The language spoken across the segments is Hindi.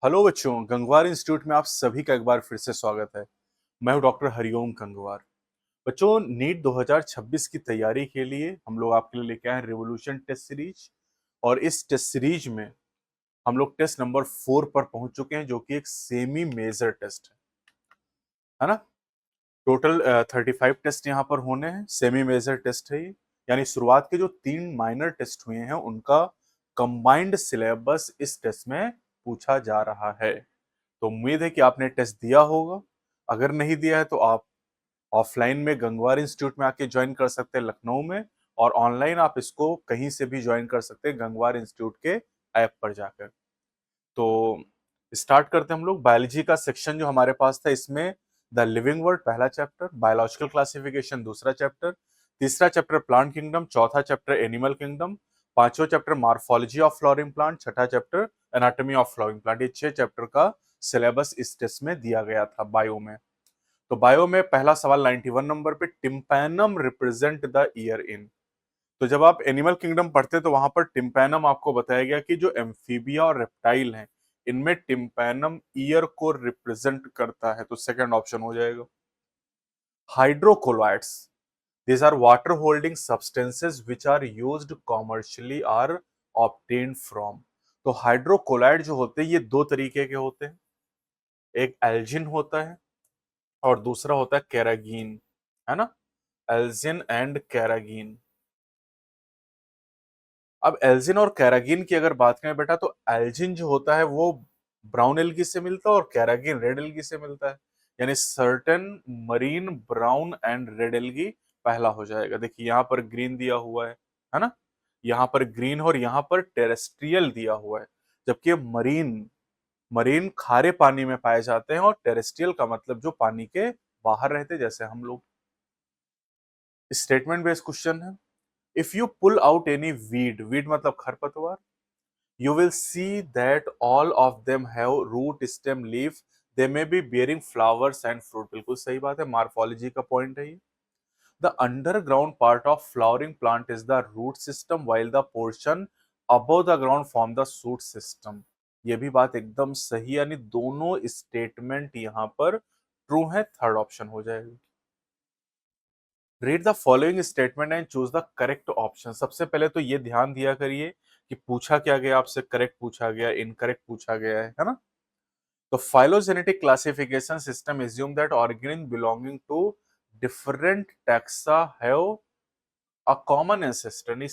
हेलो बच्चों, गंगवार इंस्टीट्यूट में आप सभी का एक बार फिर से स्वागत है। मैं हूं डॉक्टर हरिओम गंगवार। बच्चों, नीट 2026 की तैयारी के लिए हम लोग आपके लिए लेके आए हैं रिवोल्यूशन टेस्ट सीरीज। और इस टेस्ट सीरीज में हम लोग टेस्ट नंबर 4 पर पहुंच चुके हैं, जो कि एक सेमी मेजर टेस्ट है ना। टोटल 35 टेस्ट यहाँ पर होने हैं। सेमी मेजर टेस्ट है ये, यानी शुरुआत के जो 3 माइनर टेस्ट हुए हैं उनका कंबाइंड सिलेबस इस टेस्ट में पूछा जा रहा है। तो उम्मीद है कि आपने टेस्ट दिया होगा। अगर नहीं दिया है तो आप ऑफलाइन में गंगवार इंस्टीट्यूट में आके ज्वाइन कर सकते हैं लखनऊ में, और ऑनलाइन आप इसको कहीं से भी ज्वाइन कर सकते हैं गंगवार इंस्टीट्यूट के ऐप पर जाकर। तो स्टार्ट करते हैं हम लोग। बायोलॉजी का सेक्शन जो हमारे पास था, इसमें द लिविंग वर्ल्ड पहला चैप्टर, बायोलॉजिकल क्लासिफिकेशन दूसरा चैप्टर, तीसरा चैप्टर प्लांट किंगडम, चौथा चैप्टर एनिमल किंगडम, पांचवा chapter morphology of flowering plant, छठा chapter anatomy of flowering plant. ये 6 चैप्टर का सिलेबस इस टेस्ट में दिया गया था बायो में। तो बायो में पहला सवाल 91 नंबर पे, tympanum represent the year in. तो जब आप एनिमल किंगडम पढ़ते तो वहां पर टिम्पैनम आपको बताया गया कि जो एम्फीबिया और रेप्टाइल हैं, इनमें टिम्पैनम ईयर को रिप्रेजेंट करता है, तो सेकंड ऑप्शन हो जाएगा। हाइड्रोकोलॉइड्स, these are water holding substances which are used commercially are obtained from। तो हाइड्रोकोलाइड जो होते हैं ये दो तरीके के होते हैं, एक एल्जिन होता है और दूसरा होता है कैरागीन, है ना। Elgin and कैरागीन। अब एल्जिन और कैरागीन की अगर बात करें बेटा, तो एल्जिन जो होता है वो ब्राउन एल्गी से मिलता है और कैरागीन रेड एल्गी से मिलता है। यानी certain marine brown and red algae पहला हो जाएगा। देखिए यहाँ पर ग्रीन दिया हुआ है ना। यहाँ पर ग्रीन और यहाँ पर टेरेस्ट्रियल दिया हुआ है। जबकि मरीन मरीन खारे पानी में पाए जाते हैं, और टेरेस्ट्रियल का मतलब जो पानी के बाहर रहते हैं, जैसे हम लोग। स्टेटमेंट बेस्ड क्वेश्चन है। If you pull out any weed, weed मतलब खरपतवार, you will see that all of them have root stem leaf, they may be bearing flowers and fruit। बिल्कुल सही बात है, मार्फोलॉजी का पॉइंट है ये। The underground part of flowering plant is the root system while the portion above the ground form the shoot system। ये भी बात एकदम सही, यानी दोनों स्टेटमेंट यहाँ पर ट्रू है, थर्ड ऑप्शन हो जाएगा। Read the following statement and choose the correct option. सबसे पहले तो ये ध्यान दिया करिए कि पूछा क्या गया आपसे, करेक्ट पूछा गया, इनकरेक्ट पूछा गया है ना। तो phylogenetic classification system assume that organisms belonging to different taxa have a common ancestor। नहीं,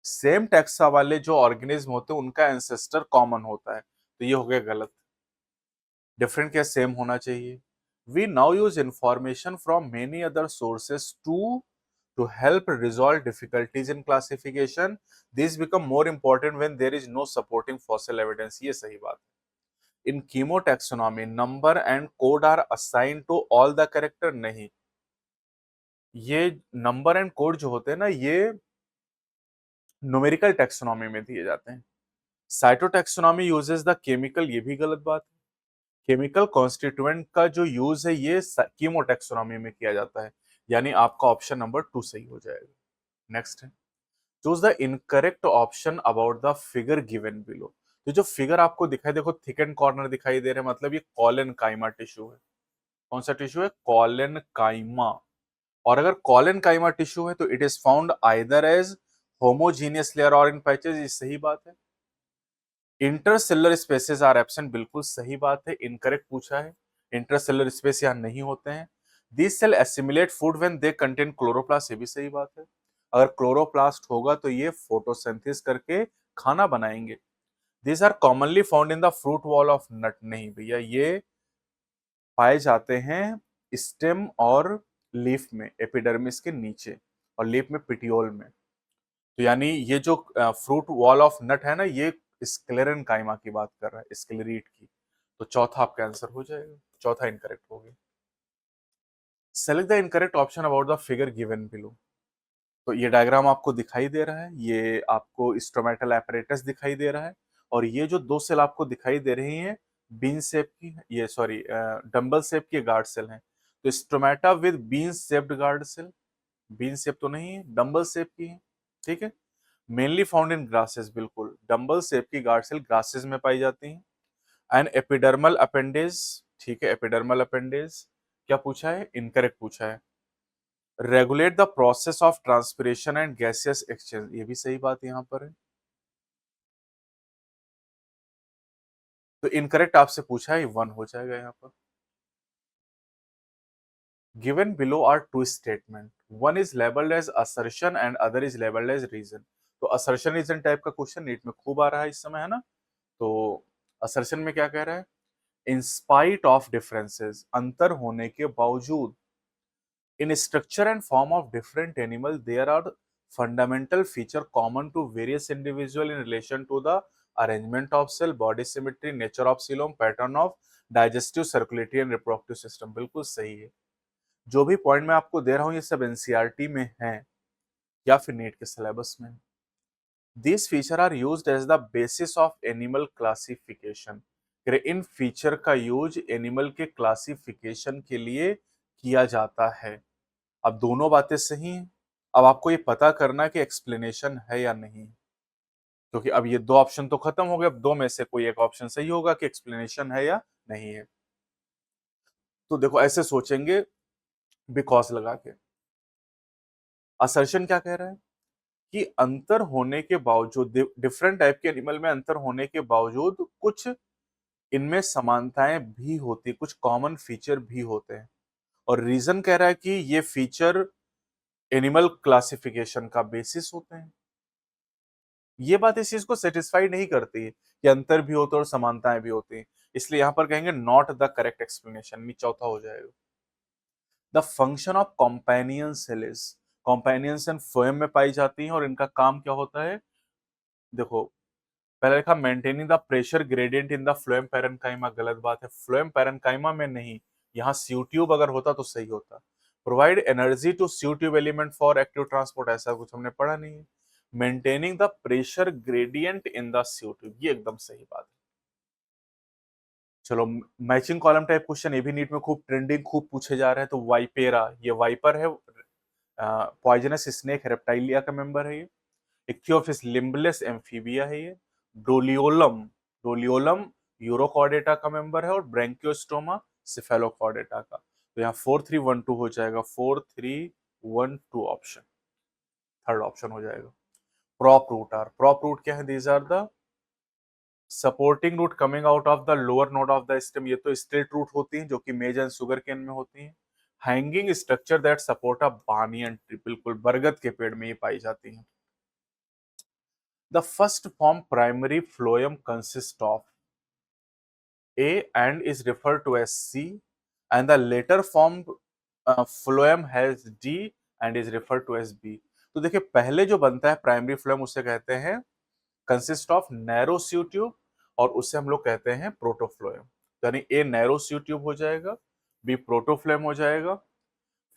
सेम टैक्सा वाले जो ऑर्गेनिज्म होते हैं उनका एंसेस्टर कॉमन होता है, तो ये हो गया गलत। डिफरेंट क्या, सेम होना चाहिए। We now use information from many other sources to help resolve difficulties in classification। These become more important when there is no supporting fossil evidence। ये सही बात है। In chemotaxonomy, number and code are assigned to all the character। नहीं, ये नंबर एंड कोड जो होते हैं ना, ये न्यूमेरिकल टैक्सोनॉमी में दिए जाते हैं। साइटोटैक्सोनॉमी यूजेस द केमिकल, ये भी गलत बात है। केमिकल कॉन्स्टिट्यूएंट का जो यूज है ये कीमोटैक्सोनॉमी में किया जाता है, यानी आपका ऑप्शन नंबर 2 सही हो जाएगा। नेक्स्ट है, choose the incorrect option about the figure given below. तो जो फिगर आपको दिखाई, देखो थिक एंड कॉर्नर दिखाई दे रहे हैं, मतलब ये कॉलन काइमा टिश्यू है। कौन सा टिश्यू है? Collenchyma. और अगर कॉलन काइमा टिश्यू है तो it is found either as homogeneous layer और इन पैचेज। ये सही बात है। इंटरसेलुलर स्पेसेस आर एब्सेंट, बिल्कुल सही बात है, इनकरेक्ट पूछा है। इंटरसेलुलर स्पेस यहाँ नहीं होते हैं। This cell assimilate food when they contain chloroplast, ये भी सही बात है। अगर क्लोरोप्लास्ट होगा तो ये फोटोसिंथेसिस करके खाना बनाएंगे। This are commonly found in the fruit wall of nut, नहीं भैया, ये पाए जाते हैं स्टेम और लीफ में, एपिडर्मिस के नीचे, और लीफ में पिटियोल में। तो यानी ये जो फ्रूट वॉल ऑफ नट है ना, ये स्क्लेरन काइमा की बात कर रहा है, स्क्लेरीट की। तो चौथा आपका आंसर हो जाएगा, चौथा इनकरेक्ट हो गया। Select the incorrect option about the figure given below. तो ये डायग्राम आपको दिखाई दे रहा है, ये आपको स्टोमेटल एपरेटस दिखाई दे रहा है, और ये जो दो सेल आपको दिखाई दे रही हैं बीन शेप की, ये सॉरी डंबल शेप की गार्ड सेल हैं। तो stomata with bean shaped guard cell, bean shape तो नहीं है, डंबल शेप की है, ठीक है। मेनली फाउंड इन ग्रासेस, बिल्कुल डम्बल शेप की गार्ड सेल ग्रासेस में पाई जाती हैं। एंड एपिडर्मल अपेंडेज, ठीक है, एपिडर्मल अपेंडेज क्या पूछा है, इनकरेक्ट पूछा है। Regulate the process of transpiration and gaseous exchange, ये भी सही बात यहाँ पर है। तो इनकरेक्ट आपसे पूछा है, वन हो जाएगा यहाँ पर। Given below are two statement, one is labelled as assertion and other is labelled as reason. तो असर्शन रीजन टाइप का क्वेश्चन नीट में खूब आ रहा है इस समय, है ना। तो असर्शन में क्या कह रहा है, इन स्पाइट ऑफ डिफरेंसेस, अंतर होने के बावजूद, in structure and form of different animal, there are fundamental feature common to various individual in relation to the arrangement of cell, body symmetry, nature of coelom, pattern of digestive, circulatory and reproductive system। बिल्कुल सही है। जो भी पॉइंट मैं आपको दे रहा हूँ ये सब एनसीईआरटी में है या फिर नीट के सिलेबस में। These feature are used as the basis of animal classification। In feature का यूज एनिमल के क्लासिफिकेशन के लिए किया जाता है। अब दोनों बातें सही हैं। अब आपको ये पता करना है कि एक्सप्लेनेशन है या नहीं, क्योंकि अब ये दो ऑप्शन तो खत्म हो गए, अब दो में से कोई एक ऑप्शन सही होगा कि एक्सप्लेनेशन है या नहीं है। तो देखो ऐसे सोचेंगे बिकॉज लगा के। असर्शन क्या कह रहा है कि अंतर होने के बावजूद, डिफरेंट टाइप के एनिमल में अंतर होने के बावजूद कुछ इनमें समानताएं भी होती, कुछ कॉमन फीचर भी होते हैं। और रीजन कह रहा है कि ये फीचर एनिमल क्लासिफिकेशन का बेसिस होते हैं। ये बात इस चीज को सेटिस्फाई नहीं करती है कि अंतर भी होते और समानताएं भी होती हैं, इसलिए यहां पर कहेंगे नॉट द करेक्ट एक्सप्लेनेशन, चौथा हो जाएगा। The function of companion cell is, companion cell phloem में पाई जाती हैं और इनका काम क्या होता है, देखो पहले लिखा maintaining the pressure gradient in the phloem parenchyma, गलत बात है, फ्लोएम पैरेन्काइमा में नहीं, यहाँ सीट्यूब अगर होता तो सही होता। Provide energy to sieve tube element for active transport, ऐसा कुछ हमने पढ़ा नहीं है। Maintaining the pressure gradient in the sieve tube, ये एकदम सही बात है। चलो मैचिंग कॉलम टाइप क्वेश्चन, ये भी नीट में खूब ट्रेंडिंग, खूब पूछे जा रहे हैं। तो वाइपेरा, ये वाइपर है, पॉइजनस स्नेक रेप्टाइलिया का मेंबर है ये। इक्थियोफिस लिम्बलेस एम्फीबिया है ये। डोलियोलम, डोलियोलम यूरोकॉर्डेटा का मेंबर है, और ब्रैंकियोस्टोमा सिफेलोकॉर्डेटा का। तो यहाँ 4312 हो जाएगा, 4312 ऑप्शन, थर्ड ऑप्शन हो जाएगा। Prop root are, prop root क्या है, these are the supporting root coming out of the lower node of the stem, ये तो स्ट्रेट रूट होती हैं जो कि मेज एंड सुगर केन में होती हैं। Hanging structure that support a banyan tree, बिल्कुल बरगद के पेड़ में ये पाई जाती हैं। The first form primary phloem consists of A and is referred to as C, and the later formed phloem has D and is referred to as B। तो देखिए पहले जो बनता है प्राइमरी फ्लोएम उसे कहते हैं consist of narrow sieve tube, और उसे हम लोग कहते हैं प्रोटोफ्लोएम। यानी ए नैरो सी ट्यूब हो जाएगा, बी प्रोटोफ्लोएम हो जाएगा।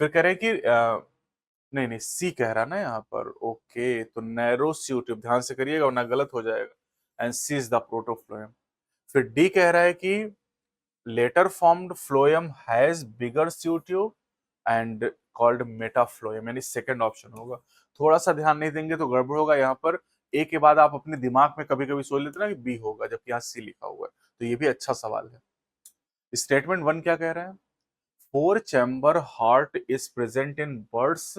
फिर कह रहे हैं कि नहीं नहीं सी कह रहा ना यहाँ पर, ओके, तो नैरो सी ट्यूब ध्यान से करिएगा वरना गलत हो जाएगा, and C is the protophloem. फिर डी कह रहा है कि later formed phloem has bigger sieve tube and called metaphloem, यानी सेकंड ऑप्शन होगा। थोड़ा सा ध्यान नहीं देंगे तो गड़बड़ होगा, यहाँ पर ए के बाद आप अपने दिमाग में कभी कभी सोच लेते ना कि बी होगा, जबकि यहाँ सी लिखा हुआ है। तो ये भी अच्छा सवाल है। स्टेटमेंट वन क्या कह रहा है, four chamber heart is present in birds,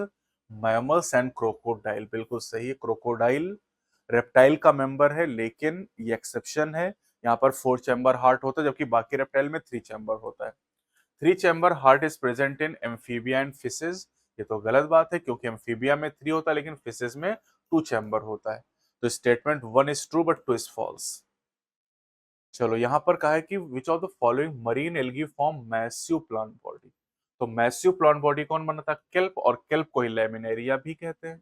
mammals and crocodile, बिल्कुल सही है। क्रोकोडाइल रेप्टाइल का मेंबर है, लेकिन ये एक्सेप्शन है, यहाँ पर फोर चैम्बर हार्ट होता है जबकि बाकी रेप्टाइल में थ्री चैम्बर होता है। Three chamber heart is present in amphibia and fishes, ये तो गलत बात है क्योंकि एम्फीबिया में थ्री होता है लेकिन फिशेज में टू चैम्बर होता है। तो statement one is true but two is false. चलो यहाँ पर कहा है कि which of the following marine algae form massive plant body. तो मैसिव प्लांट बॉडी कौन बनाता है, केल्प, और केल्प को ही लैमिनेरिया भी कहते हैं,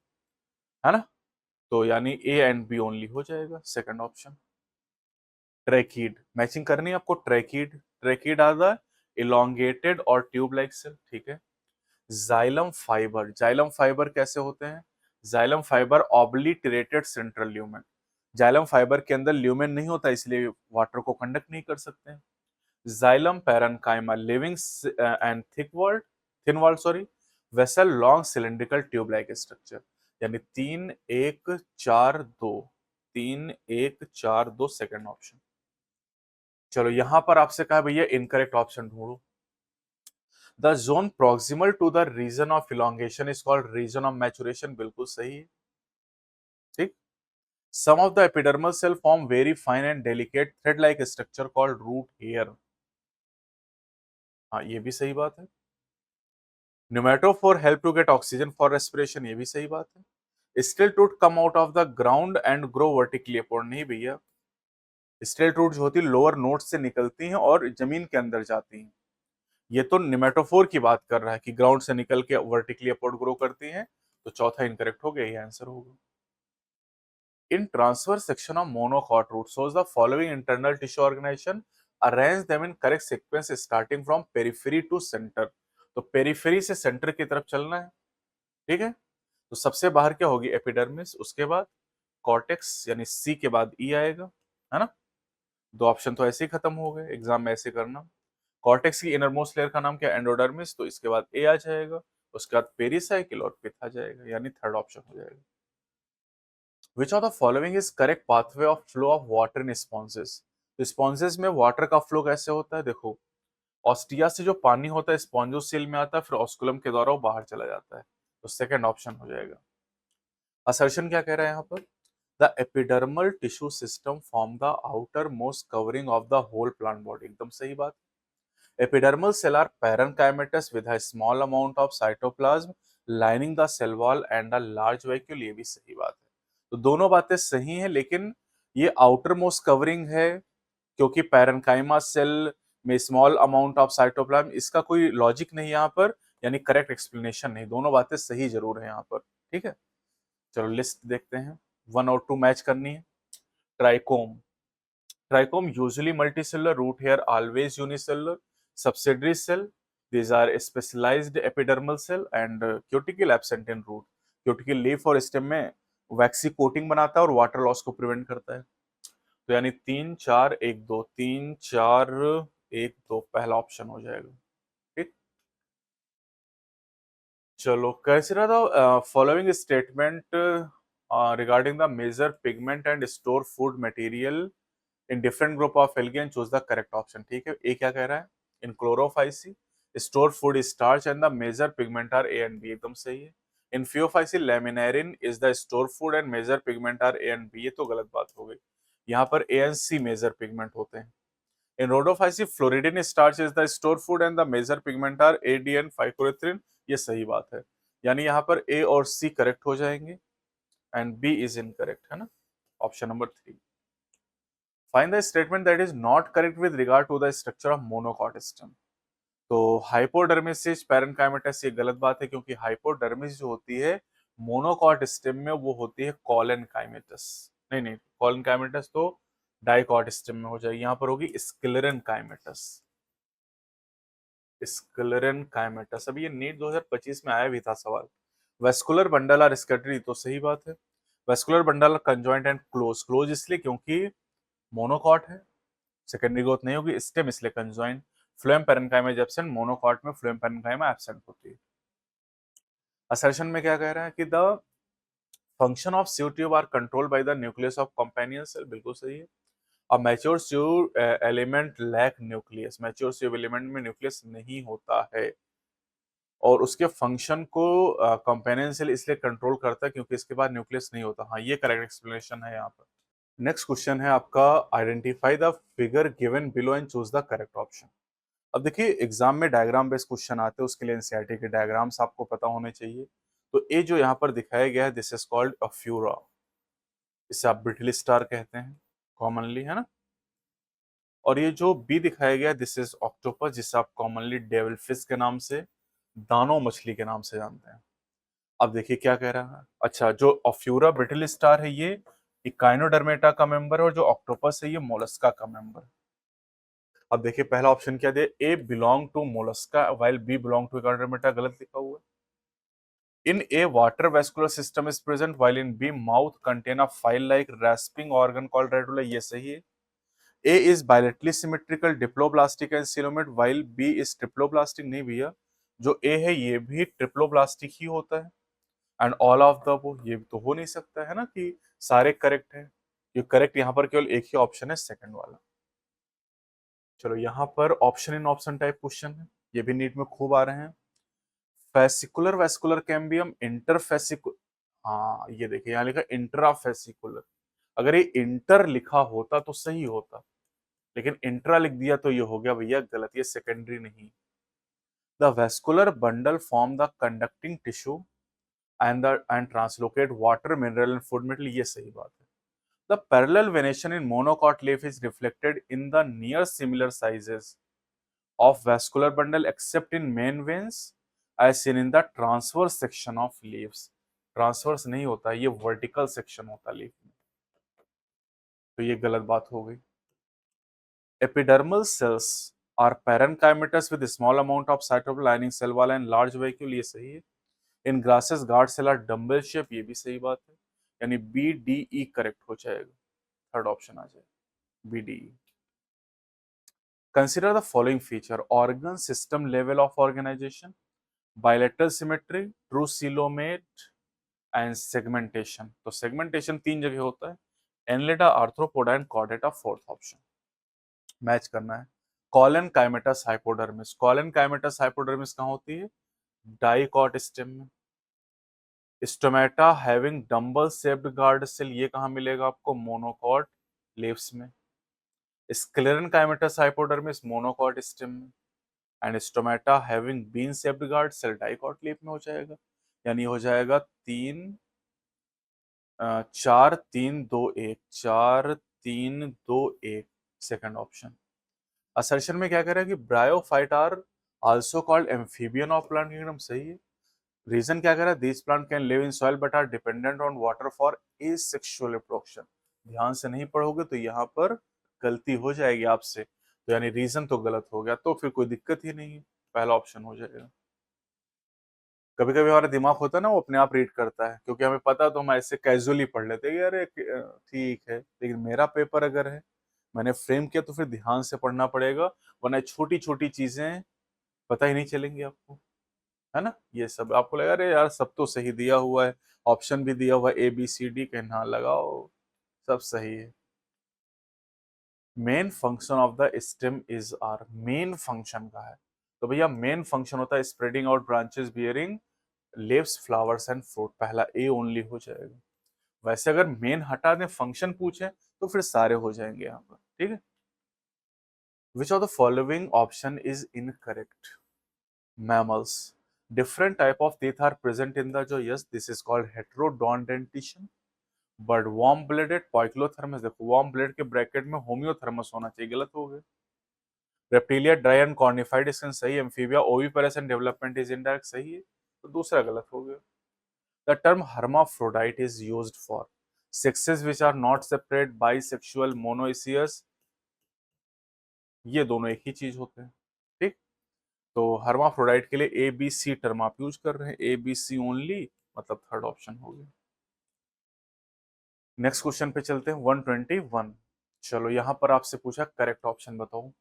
है ना। तो यानी ए एंड बी ओनली हो जाएगा, सेकंड ऑप्शन। ट्रैकीड, मैचिंग करनी है आपको, ट्रैकीड, ट्रैकीड आर द इलोंगेटेड और ट्यूब लाइक सेल, ठीक है। जाइलम फाइबर, जाइलम फाइबर कैसे होते हैं, xylem fibre obliterated central lumen, xylem fibre के अंदर ल्यूमेन नहीं होता इसलिए वाटर को कंडक्ट नहीं कर सकते हैं। Xylem parenchyma living and thick walled, thin walled sorry, vessel long cylindrical tube like structure. यानी 3 1 4 2, 3 1 4 2 सेकंड ऑप्शन। चलो यहां पर आपसे कहा भैया इनकरेक्ट ऑप्शन ढूंढो। The zone proximal to the region of elongation is called region of maturation, बिल्कुल सही है। ठीक। Some of the epidermal cell form very fine and delicate thread like structure called root hair, हाँ ये भी सही बात है। Pneumatophore help to get oxygen for respiration, ये भी सही बात है। Still root come out of the ground and grow vertically upward, नहीं भैया, स्टिल रूट जो होती है लोअर नोड से निकलती हैं और जमीन के अंदर जाती हैं। ये तो निमेटोफोर की बात कर रहा है कि ग्राउंड से निकल के वर्टिकली अपवर्ड ग्रो करती हैं, तो चौथा इनकरेक्ट हो गया, ये आंसर होगा। In transfer section of monocot root shows the following internal tissue organization, arrange them in correct sequence starting from periphery to center। तो पेरिफेरी से सेंटर की तरफ चलना है, ठीक है। तो सबसे बाहर क्या होगी, एपिडर्मिस, उसके बाद कॉर्टेक्स यानी सी के बाद ई आएगा, है ना। दो ऑप्शन तो ऐसे ही खत्म हो गए, एग्जाम में ऐसे करना। कॉर्टेक्स की इनर मोस्ट लेयर का नाम क्या है, एंडोडर्मिस, तो इसके बाद ए आ जाएगा, उसके बाद पेरिसाइकिल और पिथ आ जाएगा, यानी थर्ड ऑप्शन हो जाएगा। विच of the following is correct pathway of flow of water in sponges. तो स्पॉन्जेस में वाटर का फ्लो कैसे होता है, देखो ऑस्टिया से जो पानी होता है स्पॉन्जोसेल में आता है, फिर ऑस्कुलम के द्वारा वो बाहर चला जाता है, तो सेकंड ऑप्शन हो जाएगा। असर्शन क्या कह रहा है यहाँ पर, the epidermal tissue system form the outermost covering of the whole plant body, एकदम सही बात। Epidermal cell are parenchymatous with a small amount of cytoplasm lining the cell wall and a large vacuole, ये भी सही बात है। तो दोनों बातें सही हैं, लेकिन ये आउटर मोस्ट कवरिंग है क्योंकि पैरेंकाइमा सेल में स्मॉल अमाउंट ऑफ साइटोप्लाज्म, इसका कोई लॉजिक नहीं यहाँ पर, यानी करेक्ट एक्सप्लेनेशन नहीं। दोनों बातें सही जरूर है यहाँ पर, ठीक है। चलो लिस्ट देखते हैं, 1 और 2 मैच करनी है। Trichome, Trichome usually multicellular, root hair always unicellular, subsidiary cell, these are specialized epidermal cell and cuticle absent in root। cuticle leaf और stem में वैक्सी कोटिंग बनाता है और वाटर लॉस को प्रिवेंट करता है। तो यानी 3 4 1 2, 3 4 1 2 पहला ऑप्शन हो जाएगा, ठीक। चलो consider the following statement regarding the major pigment and store food material in different group of algae and choose the correct option, ठीक है। ए क्या कह रहा है, in chlorophyceae store food starch and the major pigment are A and B, एकदम सही है। In phaeophyceae laminarin is the store food and major pigment are A and B, ये तो गलत बात हो गई, यहाँ पर A and C major pigment होते हैं। In rhodophyceae floridean starch is the store food and the major pigment are A D and phycoerythrin, ये सही बात है, यानी यहाँ पर ए और सी करेक्ट हो जाएंगे एंड बी इज इनकरेक्ट, है ना, option number 3। Find the statement that is not correct with regard to the structure of monocot stem। तो हाइपोडर्मिस पैरेन्काइमेटस, ये गलत बात है क्योंकि हाइपोडर्मिस जो होती है मोनोकॉट स्टेम में वो होती है कॉलेनकाइमेटस, नहीं नहीं कॉलेनकाइमेटस तो डाइकॉट स्टेम में हो जाएगी, यहाँ पर होगी स्क्लेरेनकाइमेटस, स्क्लेरेनकाइमेटस। अभी ये नीट 2025 में आया भी था सवाल। वेस्कुलर बंडल आर स्कैटरी, तो सही बात है। Vascular bundle conjoint and close, close इसलिए क्योंकि मोनोकॉट है, सेकेंडरी ग्रोथ नहीं होगी, स्टेम इसलिए conjoint. Phloem parenchyma is absent, monocot में फ्लोएम पैरेन्काइमा एब्सेंट होती है। असर्शन में क्या कह रहा है कि the function of sieve tube are controlled by the nucleus of companion cell, बिल्कुल सही है। अब mature tube element lack nucleus, mature tube element में न्यूक्लियस नहीं होता है और उसके फंक्शन को कंपेनियन सेल इसलिए कंट्रोल करता है क्योंकि इसके बाद न्यूक्लियस नहीं होता, हाँ ये करेक्ट एक्सप्लेनेशन है यहाँ पर। नेक्स्ट क्वेश्चन है आपका, identify the figure given below and choose the correct option. अब देखिए एग्जाम में डायग्राम बेस्ड क्वेश्चन आते हैं, उसके लिए एनसीईआरटी के डायग्राम्स आपको पता होने चाहिए। तो ये जो यहाँ पर दिखाया गया है, दिस इज कॉल्ड अफ्यूरा, इसे आप ब्रिटल स्टार कहते हैं कॉमनली, है ना। और ये जो बी दिखाया गया है, दिस इज ऑक्टोपस, जिसे आप कॉमनली डेविल फिश के नाम से, दानो मछली के नाम से जानते हैं। अब देखिए क्या कह रहा है, अच्छा जो अफ्यूरा ब्रिटल स्टार है ये इकाइनोडर्मेटा का मेंबर है और जो ऑक्टोपस है ये मोलस्का का मेंबर है। अब देखिए पहला ऑप्शन क्या दे, A belong to mollusca while B belong to echinodermata, गलत लिखा हुआ है। In A water vascular system is present while in B mouth contain a file like rasping organ called radula, ये सही है। A is bilaterally symmetrical diploblastic and coelomate while B is triploblastic, नहीं भैया, जो ए है ये भी ट्रिप्लोब्लास्टिक ही होता है। एंड ऑल ऑफ द वो, ये तो हो नहीं सकता है ना कि सारे करेक्ट हैं। ये करेक्ट यहाँ पर केवल एक ही ऑप्शन है, सेकंड वाला। चलो यहाँ पर option in option type question है, ये भी नीट में खूब आ रहे हैं। फेसिकुलर वेस्कुलर कैम्बियम इंटरफेसिकुलर, हाँ ये देखिए यहाँ लिखा इंट्राफेसिकुलर। अगर ये इंटर लिखा होता तो सही होता, लेकिन इंट्रा लिख दिया तो ये हो गया भैया गलत, ये सेकेंडरी नहीं। The vascular bundle form the conducting tissue and translocate water mineral and food metal, ये सही बात है। The parallel venation in monocot leaf is reflected in the near similar sizes of vascular bundle except in main veins as seen in the transverse section of leaves। Transverse नहीं होता, ये वर्टिकल सेक्शन होता है लीफ में, तो ये गलत बात हो गई। Epidermal cells are parenchymatous with small amount of cytoplasm lining cell wall and large vacuole, ये सही है। In grasses guard cell are dumbbell shape, ये भी सही बात है, यानी बी डी ई करेक्ट हो जाएगा, थर्ड ऑप्शन आ जाएगा B D E. Consider the following feature: organ system level of organization, bilateral symmetry, true coelomate and segmentation. तो सेगमेंटेशन तीन जगह होता है, annelida, arthropoda and chordata, fourth option match करना है। Collenchymatous hypodermis, collenchymatous hypodermis कहाँ होती है? डाइकॉट स्टेम में। Stomata having dumbbell shaped guard cell, ये कहाँ मिलेगा आपको? मोनोकॉट लीव्स में। Sclerenchymatous hypodermis monocot stem में, and stomata having bean shaped guard cell dicot leaf में हो जाएगा, यानी हो जाएगा 4-3-2-1, 4-3-2-1, सेकंड ऑप्शन। असर्शन में क्या कह रहा है कि bryophyte are also called amphibian of plant kingdom, सही है। रीजन क्या कह रहा है? These plant can live in soil but are dependent on water for asexual reproduction. ध्यान से नहीं पढ़ोगे तो यहाँ पर गलती हो जाएगी आपसे, तो यानी रीजन तो गलत हो गया, तो फिर कोई दिक्कत ही नहीं है, पहला ऑप्शन हो जाएगा। कभी कभी हमारा दिमाग होता है ना, वो अपने आप रीड करता है, क्योंकि हमें पता है तो हम ऐसे कैजुअली पढ़ लेते हैं कि अरे ठीक है, लेकिन मेरा पेपर अगर है, मैंने फ्रेम किया, तो फिर ध्यान से पढ़ना पड़ेगा, वरना छोटी छोटी चीजें पता ही नहीं चलेंगी आपको, है ना। ये सब आपको लगा अरे यार सब तो सही दिया हुआ है, ऑप्शन भी दिया हुआ है ए बी सी डी, कहना लगाओ सब सही है। Main function of the stem is are, main function का है, तो भैया मेन फंक्शन होता है spreading out branches bearing leaves flowers and fruit, पहला ए ओनली हो जाएगा। वैसे अगर मेन हटा दें फंक्शन पूछे तो फिर सारे हो जाएंगे यहाँ पर, ठीक है। विच of the following option is incorrect? mammals, different type of teeth are present in the jaw, yes this is called heterodontition। But warm blooded poikilothermous, देखो वार्म ब्लेड के ब्रैकेट में होम्योथर्मस होना चाहिए, गलत हो गया। Reptilia dry and cornified skin, सही। Amphibia oviparous and development is indirect, सही है, तो दूसरा गलत हो गया। The term hermaphrodite is used for sexes which are not separate, bisexual, monoecious, ये दोनों एक ही चीज होते हैं, ठीक। तो hermaphrodite के लिए ए बी सी टर्म आप यूज कर रहे हैं, ए बी सी ओनली, मतलब थर्ड ऑप्शन हो गया। नेक्स्ट क्वेश्चन पे चलते हैं, 121। चलो यहाँ पर आपसे पूछा करेक्ट ऑप्शन बताओ।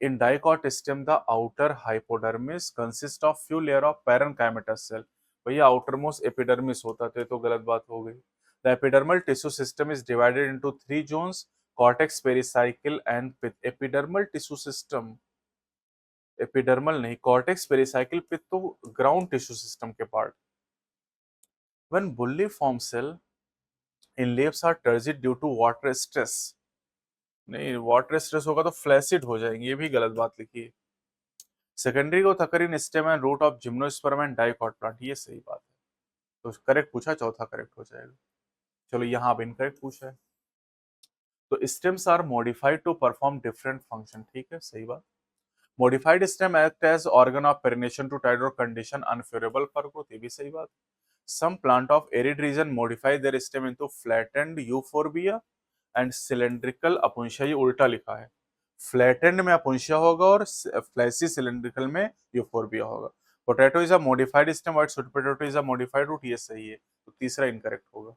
In dicot stem the outer hypodermis consist of few layer of parenchymatous cell, भैया आउटर मोस्ट एपिडर्मिस होता है, तो गलत बात हो गई। The epidermal tissue system is divided into 3 zones, cortex, pericycle and pith. Epidermal tissue system, epidermal नहीं, कॉर्टेक्स, पेरिसाइकिल, पिथ तो ग्राउंड टिश्यू सिस्टम के part. When bulliform cell in leaves are turgid due to water stress, नहीं वाटर स्ट्रेस होगा तो फ्लैसिड हो जाएंगे, ये भी गलत बात लिखी है। सेकेंडरी को थकरिन stem and root of gymnosperm and dicot plant, ये सही बात है, तो करेक्ट पूछा, चौथा करेक्ट हो जाएगा। चलो यहाँ अब इनकरेक्ट पूछा है, तो stems are modified to perform different function, ठीक है सही बात। Modified stem act as organ of perennation to tide over condition unfavourable for growth, ये भी सही बात। Some plant of arid region modify their stem into flattened euphorbia and cylindrical opuntia, ये उल्टा लिखा है, फ्लैटेंड में अपुंशिया होगा और फ्लैसी सिलेंड्रिकल में यूफोर्बिया होगा। Potato is a modified stem, white sweet potato is a modified root, ये सही है, तो तीसरा इनकरेक्ट होगा।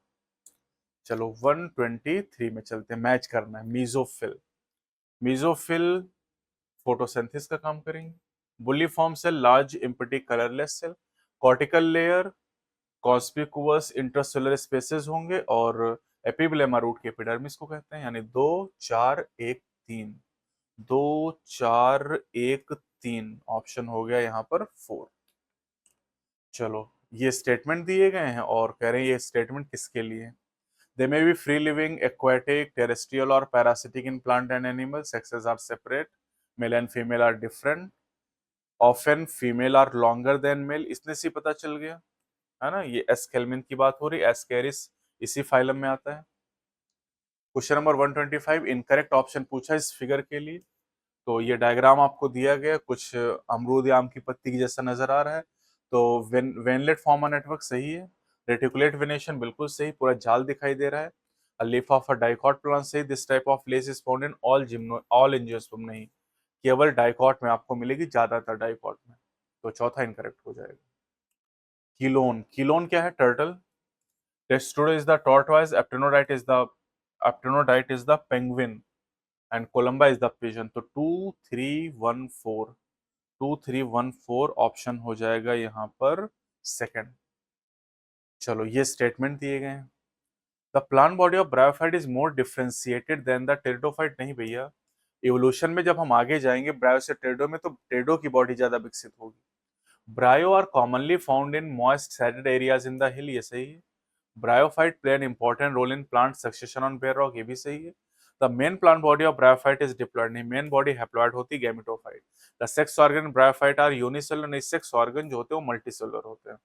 चलो 123 में चलते हैं, मैच करना है। मीजोफिल, मीजोफिल फोटोसिंथेसिस का काम करेंगे। Bulliform cell large empty colourless cell, cortical layer conspicuous intracellular spaces होंगे और एपिब्लेमा रूट के एपिडर्मिस को कहते हैं, यानी 2 4 1 3, 2 4 1 3 ऑप्शन हो गया यहाँ पर 4। चलो, ये स्टेटमेंट दिए गए हैं और कह रहे हैं ये स्टेटमेंट किसके लिए है। They may be free living, aquatic, terrestrial or parasitic in plant and animal, sexes are separate, male and female are different, often female are longer than male. इसने से पता चल गया है ना, ये एस्केलमिन की बात हो रही है, एस्केरिस इसी फाइलम में आता है। क्वेश्चन नंबर 125, इनकरेक्ट ऑप्शन पूछा इस फिगर के लिए। तो ये डायग्राम आपको दिया गया, कुछ अमरूद या आम की पत्ती की जैसा नजर आ रहा है। तो वेनलेट फॉर्मा नेटवर्क सही है, रेटिकुलेट वेनेशन बिल्कुल सही, पूरा जाल दिखाई दे रहा है। A leaf of a dicot plant सही, this type of less is found in all angiosperm नहीं, केवल डाइकॉट में आपको मिलेगी, ज्यादातर डाइकॉट में। तो चौथा इनकरेक्ट हो जाएगा। कीलोन, कीलोन क्या है, turtle. Testudo is the tortoise, aptenodytes is the penguin and columba is the pigeon. तो 2 3 1 4, 2 3 1 4 ऑप्शन हो जाएगा यहाँ पर सेकंड। चलो, ये स्टेटमेंट दिए गए हैं। The plant body of bryophyte is more differentiated than the pteridophyte. नहीं भैया, इवोल्यूशन में जब हम आगे जाएंगे ब्रायो से टेरिडो में, तो टेरिडो की बॉडी ज्यादा विकसित होगी। Bryo are commonly found in moist shaded areas in the hill, ये सही है। Bryophyte play an important role in plant succession on bare rock, ये भी सही है। The main plant body of bryophyte is diploid, नहीं, मेन बॉडी हैप्लॉयड होती है, gametophyte. The sex organ bryophyte are unicellular, नहीं, सेक्स ऑर्गन जो होते हैं वो मल्टीसेलुलर होते हैं।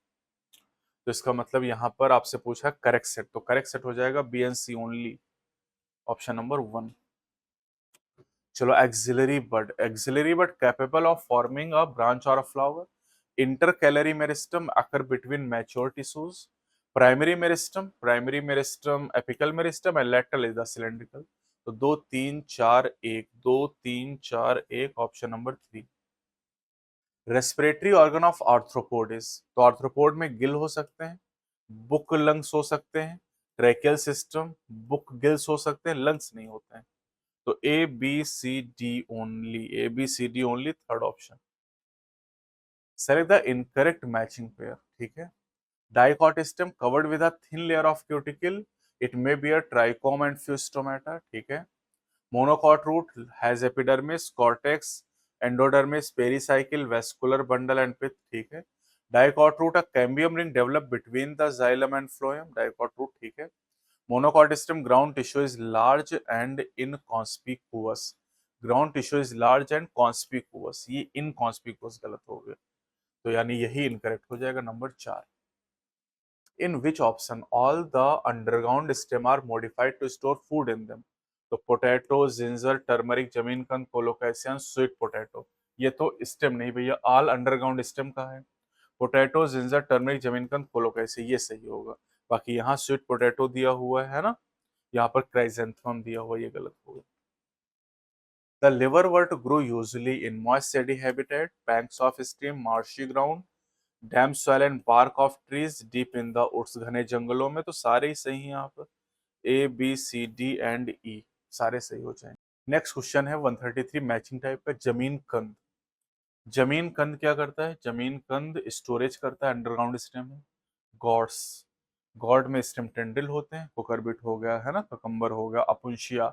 तो इसका मतलब यहाँ पर आपसे पूछा करेक्ट सेट, तो करेक्ट सेट हो जाएगा B and C only, option number 1। चलो, axillary bud capable of forming a branch or a flower. Intercalary meristem occur between mature tissues, primary meristem, apical meristem and lateral is the cylindrical. तो 2 3 4 1, 2 3 4 1 option number 3। Respiratory organ of arthropod is, तो आर्थ्रोपोड में गिल हो सकते हैं, बुक लंग्स हो सकते हैं, ट्रैकियल सिस्टम, बुक गिल्स हो सकते हैं, लंग्स नहीं होते हैं। तो A B C D only, A B C D only, third option. Select the incorrect matching pair, ठीक है। Dicot stem covered with a thin layer of cuticle, it may be a trichome and few stomata, ठीक है। Monocot root has epidermis, cortex, endodermis, pericycle, vascular bundle and pith, ठीक है। Dicot root a cambium ring develop between the xylem and phloem, dicot root, ठीक है। Monocot stem ground tissue is large and inconspicuous, ground tissue is large and conspicuous, ये inconspicuous गलत हो गया, तो यानी यही इनकरेक्ट हो जाएगा, number 4। In which option all the underground stem are modified to store food in them. तो पोटैटो, जिंजर, टर्मरिक, जमीनकंद, कोलोकैसियन, स्वीट पोटैटो। ये तो स्टेम नहीं भैया, ऑल अंडरग्राउंड स्टेम का है। पोटैटो, जिंजर, टर्मरिक, जमीनकंद, कोलोकैसिया, ये सही होगा। बाकी यहाँ स्वीट पोटैटो दिया हुआ है ना, यहाँ पर क्राइजेंथेमम दिया हुआ, ये गलत होगा। The liverwort grow usually in moist shady habitat, banks of stream, marshy ground, damp soil and bark of trees, deep in the woods, घने जंगलों में। तो सारे ही सही हैं यहाँ पर, A B C D and E सारे सही हो जाएंगे। नेक्स्ट क्वेश्चन है 133 मैचिंग टाइप का, जमीन कंद। जमीन कंद क्या करता है, जमीन कंद स्टोरेज करता है अंडरग्राउंड स्टेम में। गॉड्स, गॉड में स्टेम टेंडिल होते हैं, कुकरबिट हो गया है ना, ककम्बर हो गया, अपुंशिया,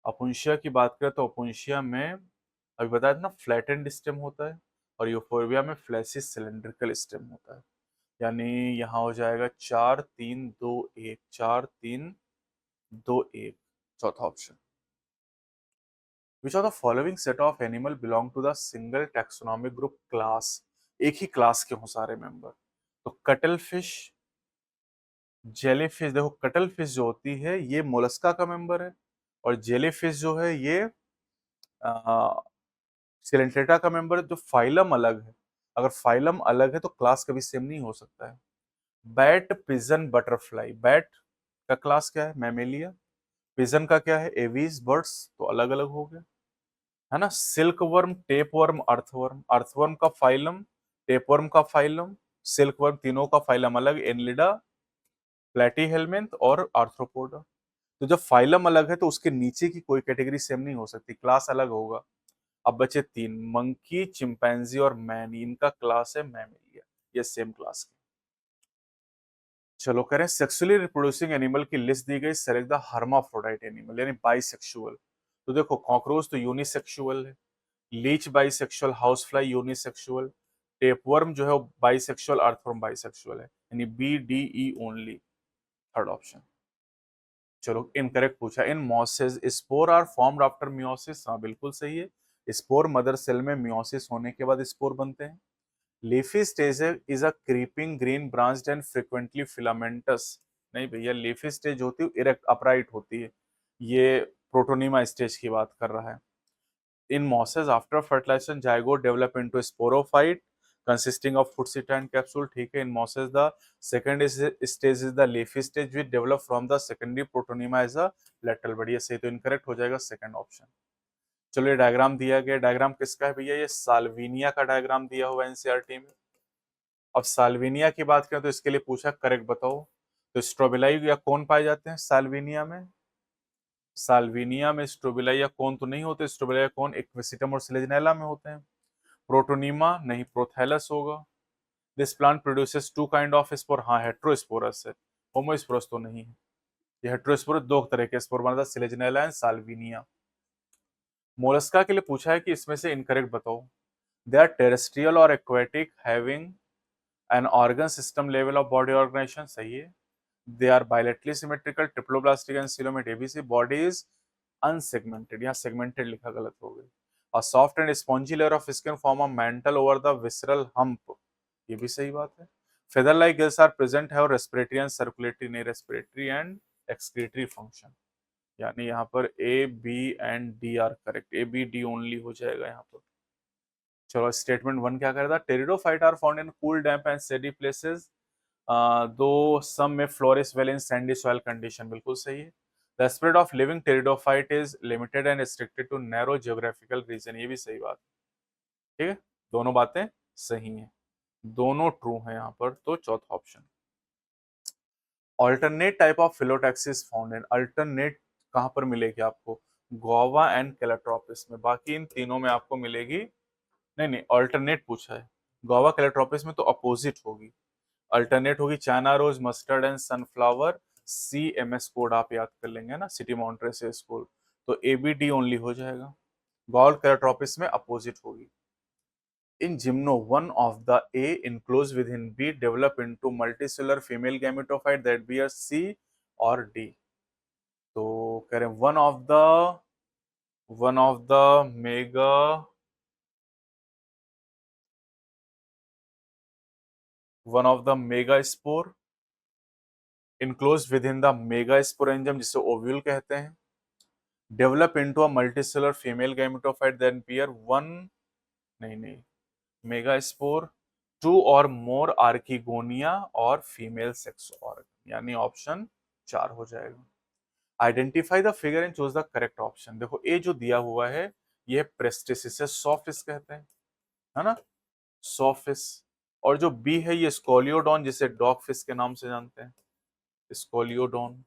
अपुंशिया की बात करें तो अपुंशिया में अभी बताया था ना फ्लैटेंड स्टेम होता है, और यूफोर्बिया में फ्लैसी सिलेंड्रिकल स्टेम होता है। यानी यहाँ हो जाएगा 4 3 2 1, 4 3 2 1, चौथा option. Which of the following set of animal belong to the single taxonomic group class, एक ही क्लास के हो सारे मेंबर। तो कटल फिश, जेलीफिश, देखो कटल फिश जो होती है ये मोलस्का का मेंबर है, और जेलीफिश जो है ये सिलेंट्रेटा का मेंबर है। जो फाइलम अलग है, अगर फाइलम अलग है तो क्लास कभी सेम नहीं हो सकता है। बैट, पिजन, बटरफ्लाई, बैट का क्लास क्या है, मैमेलिया। पिजन का क्या है, एवीज, बर्ड्स, तो अलग अलग हो गए है ना। Silk worm, tape worm, earthworm, earthworm का फाइलम, टेपवर्म का फाइलम, सिल्क वर्म, तीनों का फाइलम अलग, एनलिडा, प्लेटीहेलमिंथ और आर्थ्रोपोडा। तो जब फाइलम अलग है तो उसके नीचे की कोई कैटेगरी सेम नहीं हो सकती, क्लास अलग होगा। अब बचे 3, मंकी, चिंपैंजी और मैन, इनका क्लास है मैमेलिया, ये सेम क्लास के। चलो कह रहे हैं सेक्सुअली रिप्रोड्यूसिंग एनिमल की लिस्ट दी गई, सेलेक्ट द हर्माफ्रोडाइट एनिमल यानी बाइसेक्सुअल। तो देखो कॉकरोच तो यूनिसेक्सुअल है, leech bisexual, house fly unisexual, tapeworm जो है वो बाइसेक्सुअल, अर्थवर्म बाइसेक्सुअल है, यानी B D E only, third option. चलो इनकरेक्ट पूछा, in mosses spore are formed after meiosis, हाँ बिल्कुल सही है, स्पोर मदर सेल में मियोसिस होने के बाद स्पोर बनते हैं। Leafy stage is a creeping green branched and frequently filamentous, नहीं भैया लीफी स्टेज होती है इरेक्ट अपराइट होती है, ये प्रोटोनिमा स्टेज की बात कर रहा है। In mosses, after fertilization, zygote develop into sporophyte consisting of foot seta and capsule. ठीक है, in mosses the second stage is the leafy stage which develop from the secondary protonema as a lateral body. ये सही तो इनकरेक्ट हो जाएगा सेकंड ऑप्शन। चलो ये डायग्राम दिया गया, डायग्राम किसका है भैया, ये साल्विनिया का डायग्राम दिया हुआ है एनसीईआरटी में। अब साल्विनिया की बात करें तो इसके लिए पूछा करेक्ट बताओ, तो स्ट्रोबिलाई या कौन पाए जाते हैं साल्विनिया में? साल्विनिया में स्ट्रोबिलाई या कौन तो नहीं होते, स्ट्रोबिलाई या कौन इक्विसिटम और सिलेजनेला में होते हैं। प्रोटोनीमा नहीं, प्रोथैलस होगा। This plant produces two kind of spore, हाँ हेट्रोस्पोरस है, होमोस्पोरस तो नहीं है। ये हेट्रोस्पोरस दो तरह के स्पोर बनता है, सिलेजनेला एंड साल्विनिया। मोलस्का के लिए पूछा है कि इसमें से इनकरेक्ट बताओ। दे आर टेरेस्ट्रियल और aquatic having an organ system level of body organisation, सही है। They are bilaterally symmetrical, triploblastic and coelomate, ABC. Body is unsegmented, यहाँ सेगमेंटेड लिखा गलत हो गया। A soft and spongy layer of skin form a mantle over the visceral hump, ये भी सही बात है। feather like gills are present, have respiratory and circulatory, नहीं respiratory and excretory function, यानी यहाँ पर A, B and D are correct, A, B, D only हो जाएगा यहाँ पर। चलो स्टेटमेंट वन क्या करेगा, pteridophyte are found in cool damp and shady places, though some may flourish well in sandy soil condition, बिल्कुल सही है। The spread of living pteridophyte is limited and restricted to narrow geographical region, ये भी सही बात है। ठीक है, दोनों बातें सही हैं, दोनों ट्रू हैं यहाँ पर, तो चौथा option. Alternate type of phyllotaxis found in, alternate कहाँ पर मिलेगी आपको, गोवा एंड कैलाट्रोपिस में, बाकी इन तीनों में आपको मिलेगी नहीं, नहीं अल्टरनेट पूछा है, गोवा कैलाट्रोपिस में तो अपोजिट होगी, अल्टरनेट होगी china rose, mustard and sunflower, CMS code आप याद कर लेंगे ना, सिटी मॉन्ट्रेसे स्कूल, तो ABD ओनली हो जाएगा। गॉल कैलाट्रोपिस में अपोजिट होगी। In gymno one of the A enclosed within B develop into multicellular female gametophyte that bear C और D, तो कह रहे हैं one of the mega one of the mega spore enclose within the mega sporangium जिसे ओव्यूल कहते हैं, develop into a multicellular female gametophyte then bear one, नहीं नहीं, मेगा स्पोर, टू और मोर आर्किगोनिया और फीमेल सेक्स ऑर्गन, यानी ऑप्शन 4 हो जाएगा। Identify the figure and choose the correct option, देखो ए जो दिया हुआ है ये प्रेस्टिस, इसे सॉफिस कहते हैं, है ना, सॉफिस। और जो बी है ये स्कोलियोडॉन, जिसे डॉग फिश के नाम से जानते हैं, स्कोलियोडॉन,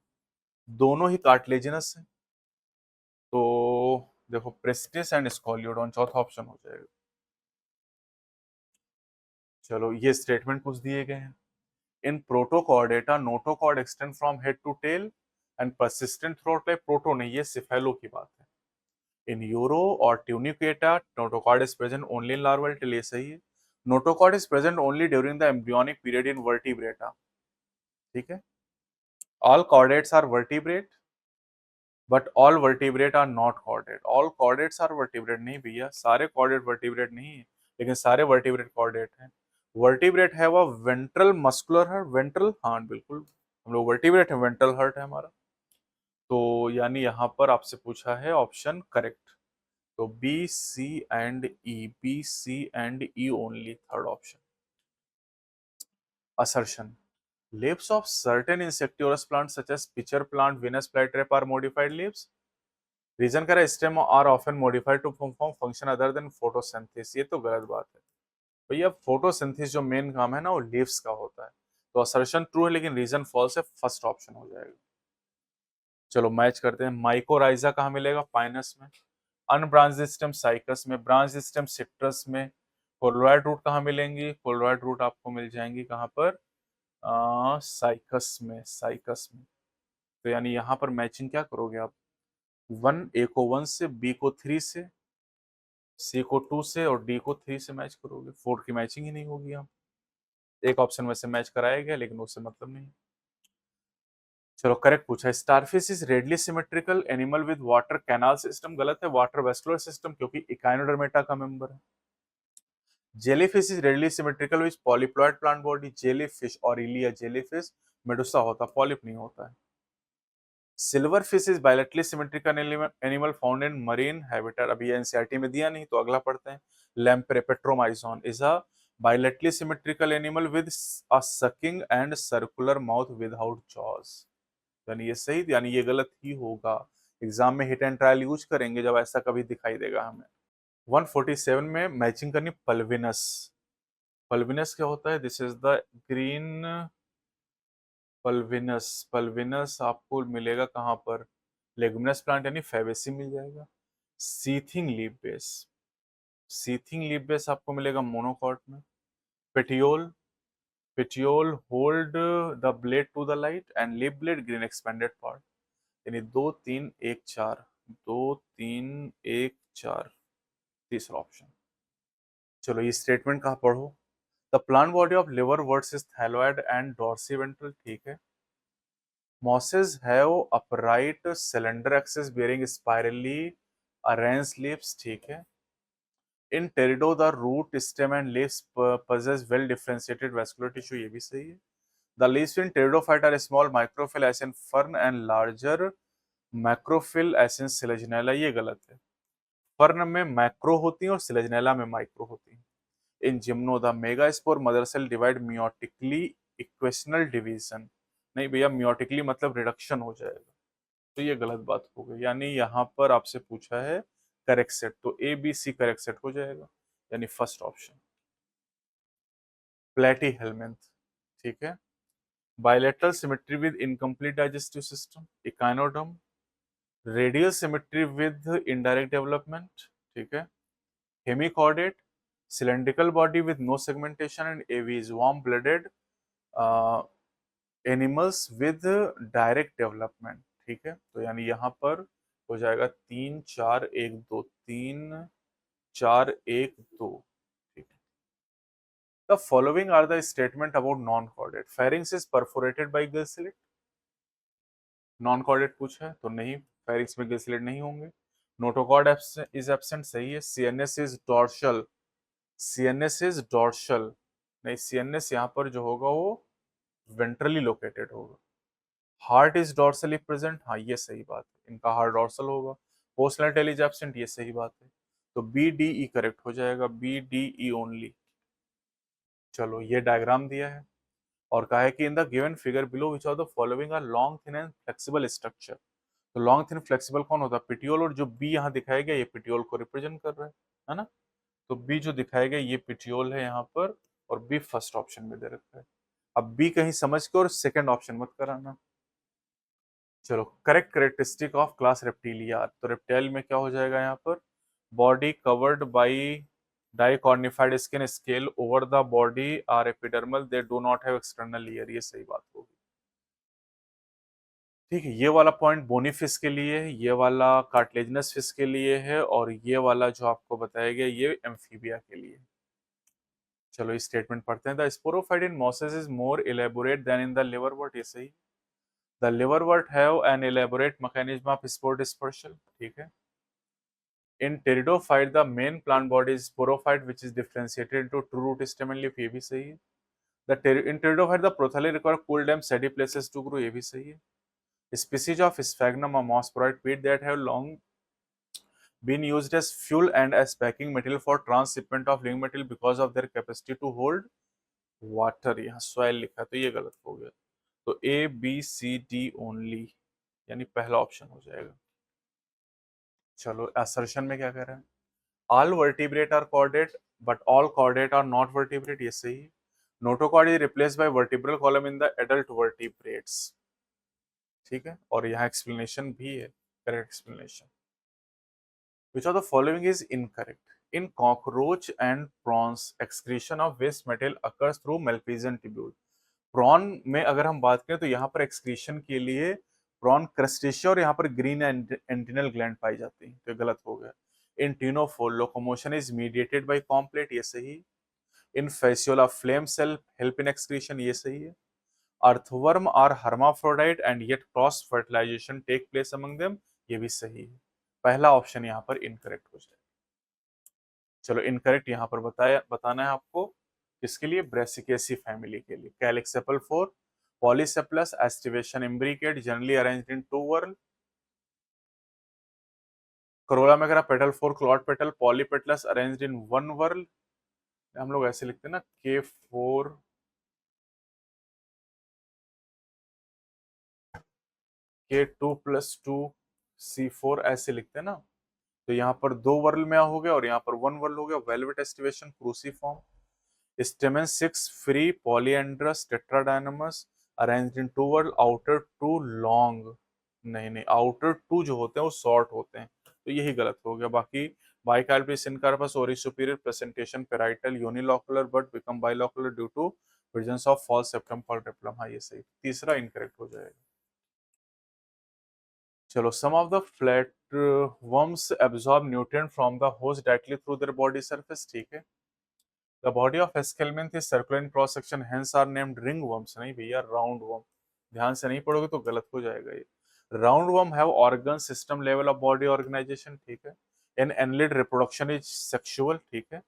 दोनों ही कार्टिलेजिनस है, तो देखो प्रेस्टिस एंड स्कोलियोडॉन चौथा ऑप्शन हो जाएगा। चलो ये स्टेटमेंट कुछ दिए गए हैं, in protochordata notochord extend from head to tail and persistent throughout life, proto नहीं ये सिफेलो की बात है। इन यूरो और tunicata notochord is present only in larval tail, ये सही है। Notochord is present only during the embryonic period in vertebrata, ठीक है। All chordates are vertebrate but all vertebrate are not chordate, all chordates are vertebrate नहीं भैया, सारे कॉर्डेट वर्टिब्रेट नहीं है, लेकिन सारे वर्टिब्रेट कॉर्डेट हैं। वर्टिब्रेट है वो वेंट्रल मस्कुलर हर्ट, वेंट्रल, हाँ बिल्कुल हम लोग वर्टिब्रेट है, वेंट्रल हर्ट है हमारा, तो यानी यहाँ पर आपसे पूछा है ऑप्शन करेक्ट, तो B C and E, B C and E only, third option. Assertion, leaves of certain insectivorous plants such as pitcher plant, Venus flytrap are modified leaves, reason कह रहा है stem are often modified to perform function other than photosynthesis, ये तो गलत बात है भैया, फोटोसिंथेसिस जो मेन काम है ना वो लीव्स का होता है, तो असर्शन ट्रू है लेकिन रीजन फॉल्स है, फर्स्ट ऑप्शन हो जाएगा। चलो मैच करते हैं, माइकोराइजा कहाँ मिलेगा, पाइनस में, अनब्रांच्ड स्टेम साइकस में, ब्रांच स्टेम सिट्रस में, कोलोराइड रूट कहाँ मिलेंगी, कोलोराइड रूट आपको मिल जाएंगी कहाँ पर, साइकस में तो यानी यहाँ पर मैचिंग क्या करोगे आप, वन ए को वन से, बी को थ्री से, सी को टू से और डी को थ्री से मैच करोगे। फोर की मैचिंग ही नहीं होगी। हम एक ऑप्शन में से मैच कराया गया लेकिन उससे मतलब नहीं। चलो करेक्ट पूछा है, starfish is radially symmetrical animal with water canal system. गलत है, वाटर वेस्कुलर सिस्टम, क्योंकि इकाइनोडर्मेटा का मेंबर है। Jellyfish is radially symmetrical with polyploid plant body. Jellyfish Aurelia jellyfish, medusa होता, पॉलिप नहीं होता है। Silver fish is bilaterally symmetrical animal found in marine habitat. अभी एनसीईआरटी में दिया नहीं तो अगला पढ़ते हैं। Lamprey Petromyzon is a bilaterally symmetrical animal with a sucking and circular mouth without jaws. यानी ये सही, यानी ये गलत ही होगा। एग्जाम में हिट एंड ट्रायल यूज करेंगे जब ऐसा कभी दिखाई देगा हमें। 147 में मैचिंग करनी पल्विनस। पल्विनस क्या होता है, this is the green pulvinus. Pulvinus आपको मिलेगा कहाँ पर, लेगुमिनस प्लांट यानी फेबेसी मिल जाएगा। Sheathing leaf base, sheathing leaf base आपको मिलेगा मोनोकॉट में। Petiole, petiole hold the blade to the light and leaf blade green expanded part. यानी 2 3 1 4, 2 3 1 4, तीसरा ऑप्शन। चलो ये स्टेटमेंट कहाँ पढ़ो, the plant body of liverworts is thalloid and dorsiventral. ठीक है। Mosses have upright cylinder axis bearing spirally arranged leaves। ठीक है। In pterido the root stem and leaves possess well differentiated vascular tissue। ये भी सही है। The leaves in pteridophyte are small microphyll as in fern and larger macrophyll as in Selaginella। ये गलत है। फर्न में मैक्रो होती है और सिलेजनेला में माइक्रो होती है। In gymno the megaspore mother cell divide meiotically equational division. नहीं भैया, मियोटिकली मतलब रिडक्शन हो जाएगा, तो ये गलत बात हो गई। यानी यहाँ पर आपसे पूछा है करेक्ट सेट, तो A B C correct set हो जाएगा, यानी फर्स्ट ऑप्शन। Platyhelminth. ठीक है। Bilateral symmetry with incomplete digestive system, echinoderm. Radial symmetry with indirect development. ठीक है। Hemichordate, cylindrical body with no segmentation, and AV is warm blooded animals with direct development. ठीक है। तो यानी यहाँ पर हो जाएगा 3 4 1 2, 3 4 1 2। ठीक है। The following are the statement about non chordate. Pharynx is perforated by gill slit. Non chordate पूछा है तो नहीं, फेरिंग्स में गिल स्लिट नहीं होंगे। नोटोकॉर्ड इज एब्सेंट, सही है। सीएनएस इज डॉर्शल, सीएनएस इज डॉर्शल, नहीं सीएनएस यहाँ पर जो होगा वो वेंट्रली लोकेटेड होगा। हार्ट इज डॉर्सली प्रेजेंट, हाँ ये सही बात है, इनका हार्ट डॉर्सल होगा। पोस्टलैटरल इज एब्सेंट, ये सही बात है। तो बी डी ई करेक्ट हो जाएगा, बी डी ई ओनली। चलो ये डायग्राम दिया है और कहा है कि in the given figure below which of the following are long thin and flexible structure. तो लॉन्ग थिन फ्लेक्सिबल कौन होता है, पिटियोल, और जो बी यहाँ दिखाया गया ये पिटियोल को रिप्रेजेंट कर रहा है ना। तो बी जो दिखाया गया ये पिटियोल है यहाँ पर, और बी फर्स्ट ऑप्शन में दे रखा है। अब बी कहीं समझ के और सेकंड ऑप्शन मत कराना। चलो correct characteristic of class reptilia, तो रेप्टाइल में क्या हो जाएगा यहाँ पर, body covered by dry cornified skin, scale over the body are epidermal, they do not have external ear. ये सही बात होगी। ठीक है। ये वाला पॉइंट बोनी फिश के लिए है, ये वाला कार्टिलेजिनस फिश के लिए है, और ये वाला जो आपको बताया गया ये एम्फीबिया के लिए। चलो इस स्टेटमेंट पढ़ते हैं। The sporophyte in mosses is more elaborate than in the liverwort. ये सही। The liverwort have an elaborate mechanism of spore dispersion. ठीक है। In pteridophyte, the main plant body is sporophyte, which is differentiated into true root, stem and leaf। ये भी सही है। In pteridophyte, the prothallus require cool, damp, shady places to grow। ये भी सही है। Species of sphagnum or mossprout peat that have long been used as fuel and as packing material for transshipment of living material because of their capacity to hold water। यहाँ soil लिखा है तो ये गलत हो गया। तो A B C D only, यानी पहला ऑप्शन हो जाएगा। चलो असर्शन में क्या कर रहे हैं, all vertebrate are chordate but all chordate are not vertebrate। ये सही है। Notochord is replaced by vertebral column in the adult vertebrates। ठीक है। और यहाँ एक्सप्लेनेशन भी है, correct explanation. which of the following is incorrect, in cockroach and prawns excretion of waste material occurs through Malpighian tubule। Prawn में अगर हम बात करें तो यहाँ पर एक्सक्रीशन के लिए प्रॉन क्रस्टेशिया और यहाँ पर ग्रीन एंटिनल ग्लैंड पाई जाती है, तो गलत हो गया। In ctenophore locomotion is mediated by comb plate, ये सही। In Fasciola flame cell help in excretion, ये सही है। Earthworm are hermaphrodite and yet cross fertilization take place among them, ये भी सही है। पहला ऑप्शन यहाँ पर इनकरेक्ट हो जाए। चलो इनकरेक्ट यहाँ पर बताना है आपको किसके लिए, ब्रेसिकेसी फैमिली के लिए। Calyx sepal 4, polysepalous aestivation imbricate generally arranged in 2 whorl. Corolla में अगर petal 4 clawed petal polypetalous arranged in 1 whorl. हम लोग ऐसे लिखते हैं ना, K4 K2+2 C4 ऐसे लिखते हैं ना। तो यहाँ पर 2 वर्ल में हो गया और यहाँ पर 1 वर्ल हो गया। Valvate aestivation cruciform. Stamen 6 free polyandrous tetradynamous arranged in 2 whorl, outer 2 long. नहीं नहीं, आउटर 2 जो होते हैं वो शॉर्ट होते हैं, तो यही गलत हो गया। बाकी bicarpellary syncarpous ovary superior placentation parietal unilocular but become bilocular due to presence of false septum called replum, हाँ ये सही। तीसरा इनकरेक्ट हो जाएगा। चलो, some of the flat worms absorb nutrient from the host directly through their body surface, ठीक है। The body of aschelminthes is circular in cross section hence are named ring worms, नहीं भैया राउंड वर्म। ध्यान से नहीं पढ़ोगे तो गलत हो जाएगा ये। Round worm have organ system level of body organisation, ठीक है। In annelid reproduction is sexual, ठीक है।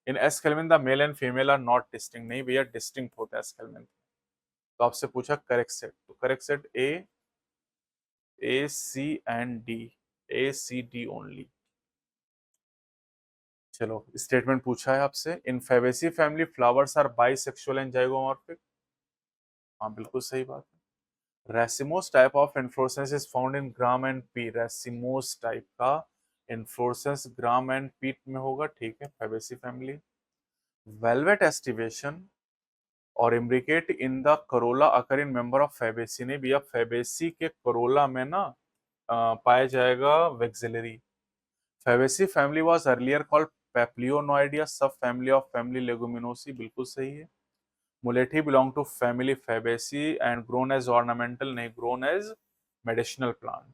In aschelminthes the male and female are not distinct, नहीं भैया डिस्टिंक्ट होता है एस्केलमेंथ। तो आपसे पूछा करेक्ट सेट, तो correct set A C and D, A C D only. चलो स्टेटमेंट पूछा है आपसे, in Fabaceae family flowers are bisexual and zygomorphic, हाँ बिल्कुल सही बात है। Racemose type of inflorescence is found in gram and P, racemose type का इन्फ्लोरेसेंस ग्राम एंड पीट में होगा, ठीक है, फेबेसी फैमिली। वेलवेट एस्टिवेशन और imbricate in the Corolla occur in member of Fabaceae, ने भी अब फेबेसी के करोला में ना पाया जाएगा vexillary. Fabaceae family was earlier called Papilionoideae subfamily of family Leguminosae, बिल्कुल सही है। Mulethi belong to family Fabaceae and grown as ornamental, नहीं ग्रोन एज मेडिसिनल प्लांट।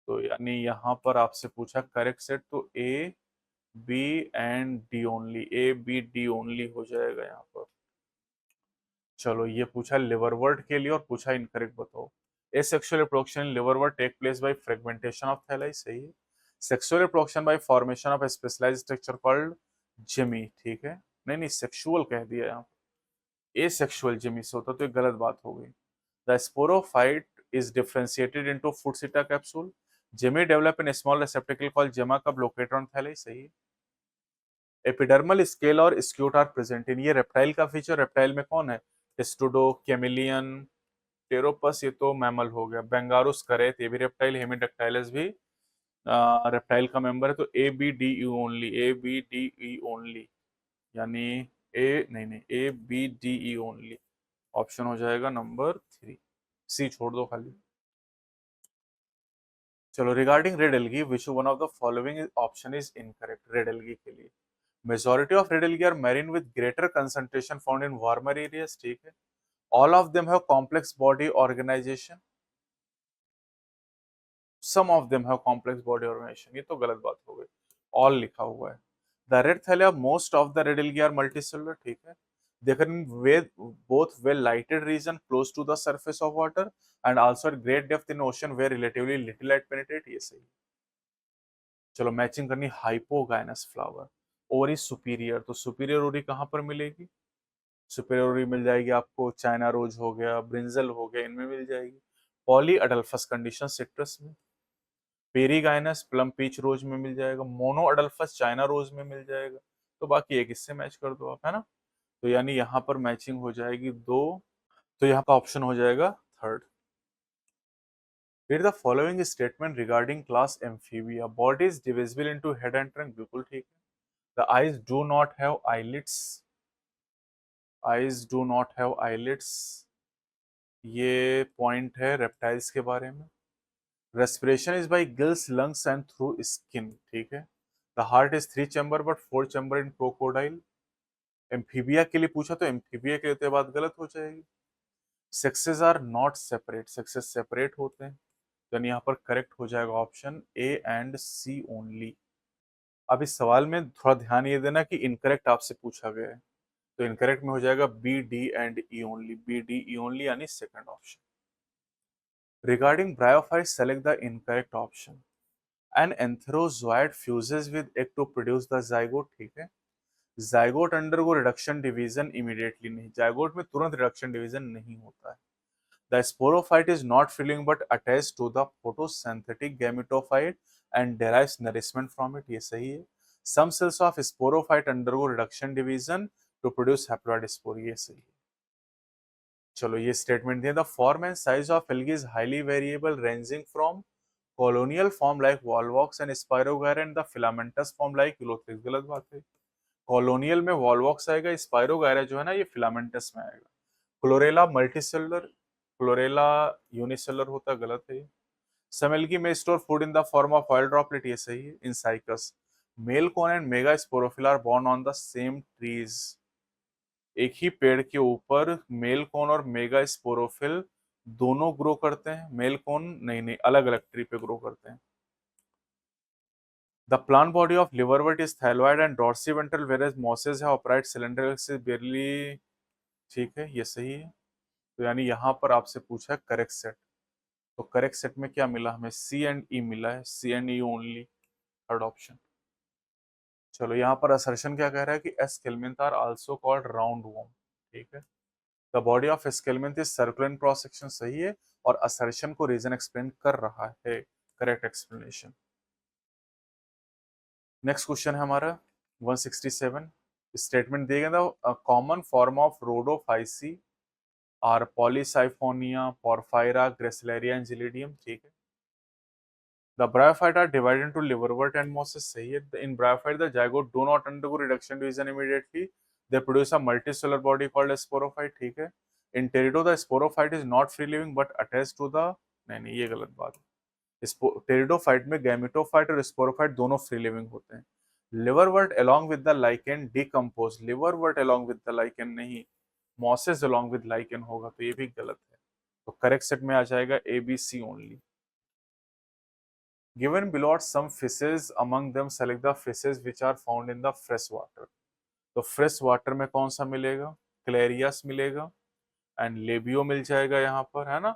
तो यानी यहाँ पर आपसे पूछा करेक्ट सेट, तो A B and D only, A B D only हो जाएगा यहाँ पर। चलो ये पूछा लिवरवर्ट के लिए और पूछा इनकरेक्ट बताओ। Asexual reproduction in liverwort take place by fragmentation of thalli, सही है। Sexual reproduction by formation of specialised structure called gemmae, ठीक है। नहीं नहीं, सेक्सुअल कह दिया यहाँ, एसेक्सुअल जिमी से होता तो एक गलत बात हो गई। The sporophyte is differentiated into foot seta capsule, gemmae develop in small receptacle called gemma cup located on थैलाई, सही है। एपिडर्मल स्केल और स्क्यूट आर प्रेजेंट इन, ये रेप्टाइल का फीचर, रेप्टाइल में कौन है, टेस्टुडो, कैमिलियन, टेरोपस, ये तो मैमल हो गया। बेंगारुस करेत, ये भी रेप्टाइल, हेमिडेक्टाइलस भी रेप्टाइल का मेंबर है। तो A B D E only, A B D E only, यानी ए नहीं नहीं, A B D E only option हो जाएगा नंबर 3। सी छोड़ दो खाली। चलो, regarding red algae which one of the following option is incorrect. Red algae के लिए majority of red algae are marine with greater concentration found in warmer areas, ठीक है। All of them have complex body organisation, some of them have complex body organisation, ये तो गलत बात हो गई, ऑल लिखा हुआ है। The red thalli most of the red algae are multicellular, ठीक है। They can with both well lighted region close to the surface of water and also at great depth in ocean where relatively little light penetrate, ये सही। चलो मैचिंग करनी, हाइपोगाइनस फ्लावर ओरी सुपीरियर, तो सुपीरियर ओरी कहाँ पर मिलेगी, सुपीरियर ओरी मिल जाएगी आपको चाइना रोज हो गया, ब्रिंजल हो गया, इनमें मिल जाएगी। पॉली अडल्फस कंडीशन सिट्रस में, पेरीगाइनस प्लम पीच रोज में मिल जाएगा, मोनो अडल्फस चाइना रोज में मिल जाएगा। तो बाकी एक इससे मैच कर दो आप, है ना। तो यानी यहाँ पर मैचिंग हो जाएगी 2, तो यहाँ का ऑप्शन हो जाएगा third. Read the following statement regarding class amphibia. Body is divisible into head and trunk, बिल्कुल ठीक है। The eyes do not have eyelids. Eyes do not have eyelids. ये पॉइंट है रेप्टाइल्स के बारे में। Respiration is by gills, lungs and through skin, ठीक है। The heart is 3 chamber but 4 chamber in crocodile. Amphibia के लिए पूछा तो एम्फीबिया के लिए तो बात गलत हो जाएगी। Sexes are not separate, sexes separate होते हैं, यानी यहाँ पर करेक्ट हो जाएगा option A and C only. अब इस सवाल में थोड़ा ध्यान ये देना कि इनकरेक्ट आपसे पूछा गया है, तो इनकरेक्ट में हो जाएगा B D and E only, B D E only यानी second option. Regarding bryophyte select the incorrect option. An antherozoid fuses with egg to produce the zygote, ठीक है। Zygote undergo reduction division immediately नहीं, जाइगोट में तुरंत रिडक्शन डिवीजन नहीं होता है। The sporophyte is not filling but attached to the photosynthetic gametophyte and derives nourishment from it, ये सही है। Some cells of sporophyte undergo reduction division to produce haploid spore, ये सही है। चलो ये स्टेटमेंट दिया, the form and size of algae is highly variable ranging from colonial form like Volvox and spirogyra and the filamentous form like Ulothrix, गलत बात है। कॉलोनियल में वॉलवॉक्स आएगा, स्पायरोगायरा जो है ना ये फिलामेंटस में आएगा। क्लोरेला मल्टीसेलुलर, क्लोरेला यूनिसेलुलर होता, गलत है। Some algae may store food in the form of oil droplet, ये सही है। In Cycas male cone and mega sporophylla are borne on the same trees, एक ही पेड़ के ऊपर मेल कोन और मेगा स्पोरोफिल दोनों ग्रो करते हैं। मेल कोन नहीं नहीं अलग अलग ट्री पे ग्रो करते हैं। The plant body of liverwort is thalloid and dorsiventral whereas mosses है ऑपराइट सिलेंडर से बेरली, ठीक है ये सही है। तो यानी यहाँ पर आपसे पूछा है करेक्ट सेट, तो करेक्ट सेट में क्या मिला हमें, सी एंड ई मिला है, C and E only, third option. चलो यहाँ पर असर्शन क्या कह रहा है कि aschelminthes are also called round worm, ठीक है। The body of aschelminthes is circular in cross section, सही है, और असर्शन को रीजन एक्सप्लेन कर रहा है, करेक्ट एक्सप्लेनेशन। नेक्स्ट क्वेश्चन है हमारा 167, स्टेटमेंट दिया गया, common form of Rhodophyceae are Polysiphonia, Porphyra, Gracilaria and Gelidium, ठीक है। The bryophyte are divided into liverwort and mosses, सही है। In bryophyte, the zygote do not undergo reduction division immediately. They produce a multicellular body called a sporophyte, ठीक है। In pterido, the sporophyte is not free living but attached to the, नहीं ये गलत बात है। टेरिडोफाइट में गैमेटोफाइट और स्पोरोफाइट दोनों फ्री लिविंग होते हैं। Liverwort along with the lichen decompose, liverwort along with the lichen नहीं, मॉसेस along with lichen होगा, तो ये भी गलत है। तो करेक्ट सेट में आ जाएगा A B C only. Given below are some fishes, among them select the fishes which are found in the fresh water. तो फ्रेश वाटर में कौन सा मिलेगा, क्लेरियस मिलेगा एंड लेबियो मिल जाएगा यहाँ पर, है ना।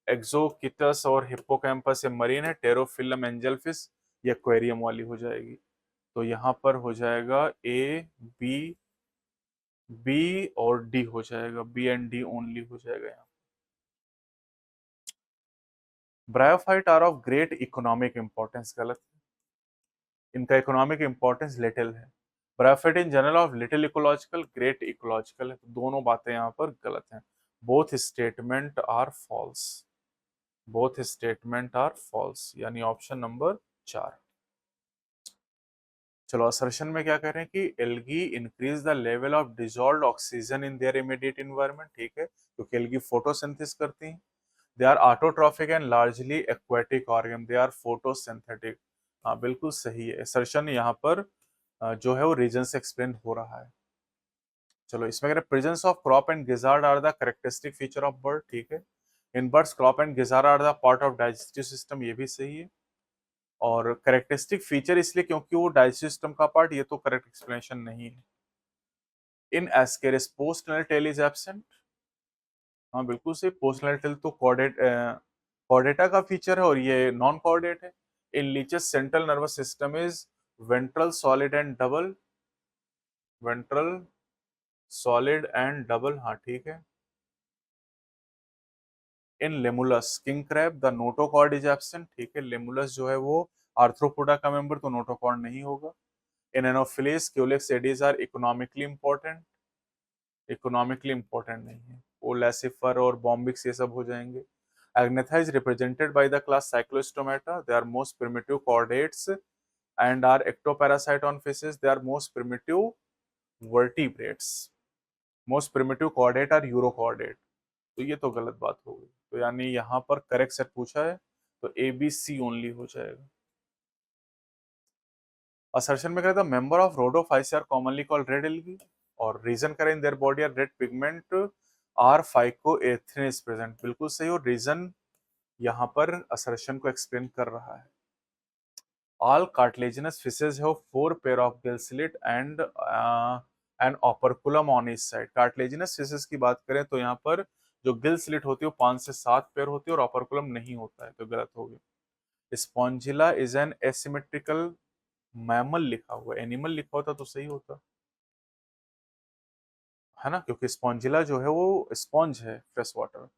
एक्सोकिटस और हिप्पोकैम्पस ये मरीन है, टेरोफिलम एंजलफिश ये एक्वेरियम वाली हो जाएगी। तो यहाँ पर हो जाएगा ए बी, बी और डी हो जाएगा, बी एंड डी ओनली हो जाएगा यहाँ। Bryophyte are of great economic importance, गलत, इनका इकोनॉमिक इंपॉर्टेंस लिटिल है। Bryophyte in general of little ecological, great ecological है, तो दोनों बातें यहाँ पर गलत हैं। Both statement are false, both statement are false, यानी ऑप्शन नंबर 4। चलो असर्शन में क्या कह रहे हैं कि algae increase the level of dissolved oxygen in their immediate environment, ठीक है, क्योंकि एल्गी फोटोसिंथेसिस करती हैं। They are autotrophic and largely aquatic organ, they are photosynthetic, हाँ बिल्कुल सही है। असर्शन यहाँ पर जो है वो रीजन से एक्सप्लेन हो रहा है। चलो इसमें कह रहे presence of crop and gizzard are the characteristic feature of bird, ठीक है। In birds crop and gizzard are the part of digestive system, ये भी सही है। और कैरेक्टरिस्टिक फीचर इसलिए क्योंकि वो डाइजेस्टिव सिस्टम का पार्ट, ये तो करेक्ट एक्सप्लेनेशन नहीं है। In Ascaris post anal tail is absent, हाँ बिल्कुल सही, पोस्ट नल टेल तो कॉर्डेटा का फीचर है और ये नॉन कॉर्डेट है। In leeches central nervous system is ventral solid and double, ventral solid and double, हाँ ठीक है। In Limulus king crab the notochord is absent, ठीक है, लेमुलस जो है वो आर्थ्रोपोडा का मेंबर, तो नोटोकॉर्ड नहीं होगा। In Anopheles Culex Aedes are economically important, economically important नहीं है। ओलेसिफर और बॉम्बिक्स ये सब हो जाएंगे। Agnatha is represented by the class cyclostomata, they are most primitive chordates and are ectoparasite on fishes, they are most primitive vertebrates, most primitive chordate are urochordate, तो ये तो गलत बात हो गई। तो यानी यहाँ पर करेक्ट सेट पूछा है, तो ए बी सी ओनली हो जाएगा। असर्शन में कहता है member of Rhodophyceae are commonly called red algae, और रीजन करें in their body are red pigment are phycoerythrin is present, बिल्कुल सही। और रीजन यहाँ पर असर्शन को एक्सप्लेन कर रहा है। All cartilaginous fishes have 4 pair of gill slit and and operculum on each side. Cartilaginous fishes की बात करें तो यहाँ पर जो गिल स्लिट होती है वो 5 से 7 पेयर होती है और ऑपरकुलम नहीं होता है, तो गलत हो गया। Spongilla is an asymmetrical mammal लिखा हुआ, एनिमल लिखा होता तो सही होता है ना, क्योंकि स्पॉन्जिला जो है वो स्पॉन्ज है fresh water.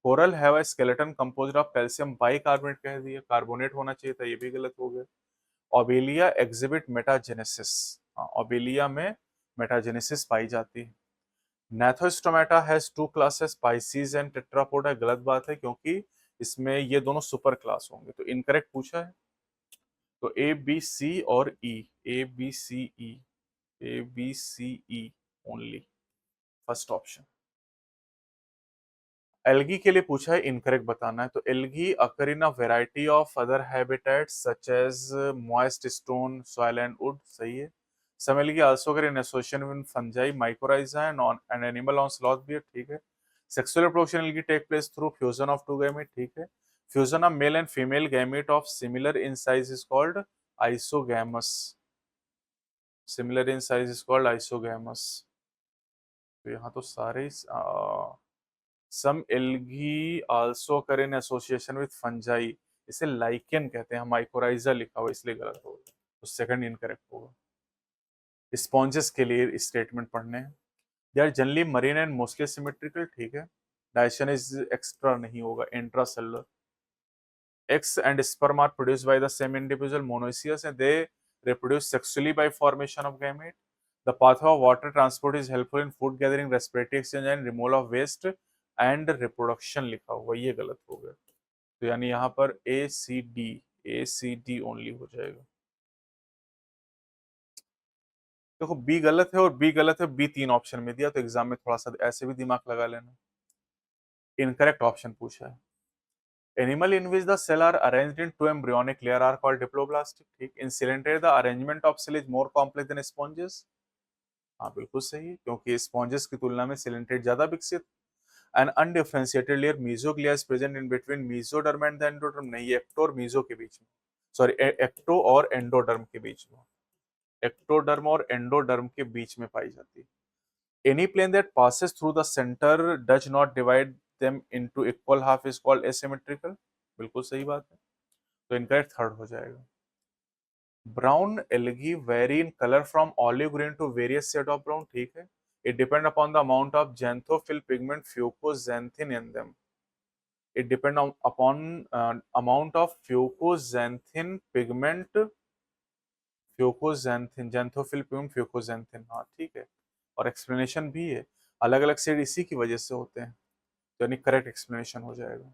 Coral have a skeleton composed of calcium bicarbonate कह दिया, कार्बोनेट होना चाहिए था, ये भी गलत हो गया। ओबेलिया एग्जिबिट मेटाजेनेसिस, ओबेलिया में मेटाजेनेसिस पाई जाती है। Gnathostomata has 2 classes, species and Tetrapoda, गलत बात है क्योंकि इसमें ये दोनों सुपर क्लास होंगे, तो इनकरेक्ट पूछा है। तो ए बी सी और E, A B C E, A B C E only, first option. Algae के लिए पूछा है, इनकरेक्ट बताना है। तो algae occur in a variety of other habitats such as moist stone, soil and wood, सही है। Some algae also occur in association with fungi, mycorrhiza and on an animal on sloth bear, ठीक है। Sexual reproduction algae take place through fusion of two gamete, ठीक है। Fusion of male and female gamete of similar in size is called isogamous, similar in size is called isogamous. तो यहाँ तो सारे सम एल्गी आल्सो कर इन एसोसिएशन विद फंजाई, इसे लाइकेन कहते हैं, माइकोराइजा लिखा हुआ इसलिए गलत होगा, तो सेकंड इनकरेक्ट होगा। स्पॉन्जेस के लिए स्टेटमेंट पढ़ने हैं। They are generally marine and mostly symmetrical, ठीक है। डाइजेशन इज एक्स्ट्रा नहीं होगा, intracellular. Eggs and sperm are produced by the same individual, monoecious, and they reproduce sexually by formation of gamete. The pathway of water transport is helpful in food gathering, respiratory exchange, and removal of waste and reproduction लिखा हुआ, ये गलत हो गया। तो यानी यहाँ पर ए सी डी ओनली हो जाएगा। देखो बी गलत है और बी गलत है, बी 3 ऑप्शन में दिया, तो एग्जाम में थोड़ा सा ऐसे भी दिमाग लगा लेना। इनकरेक्ट ऑप्शन पूछा है। Animal in which the cell are arranged in two embryonic layer are called diploblastic, ठीक। In Coelenterate the arrangement of cell is more complex than sponges, हाँ बिल्कुल सही है, क्योंकि स्पॉन्जेस की तुलना में सिलेंट्रेट ज्यादा विकसित। An undifferentiated layer mesoglea is present in between mesoderm and the endoderm, नहीं एक्टो और मीजो के बीच में, सॉरी एक्टो और एंडोडर्म के बीच में, एक्टोडर्म और एंडोडर्म के बीच में पाई जाती है। Any plane that passes through the center does not divide them into equal half is called asymmetrical, बिल्कुल सही बात है, तो इनकरेक्ट थर्ड हो जाएगा। Brown algae vary in colour from olive green to various shade of brown, ठीक है। It depend upon the amount of xanthophyll pigment fucoxanthin in them, it depend on upon amount of fucoxanthin pigment, fucoxanthin, xanthophyll प्यूम फ्यूकोजैंथिन, हाँ ठीक है। और एक्सप्लेनेशन भी है, अलग अलग शेड इसी की वजह से होते हैं, तो यानी करेक्ट एक्सप्लेनेशन हो जाएगा।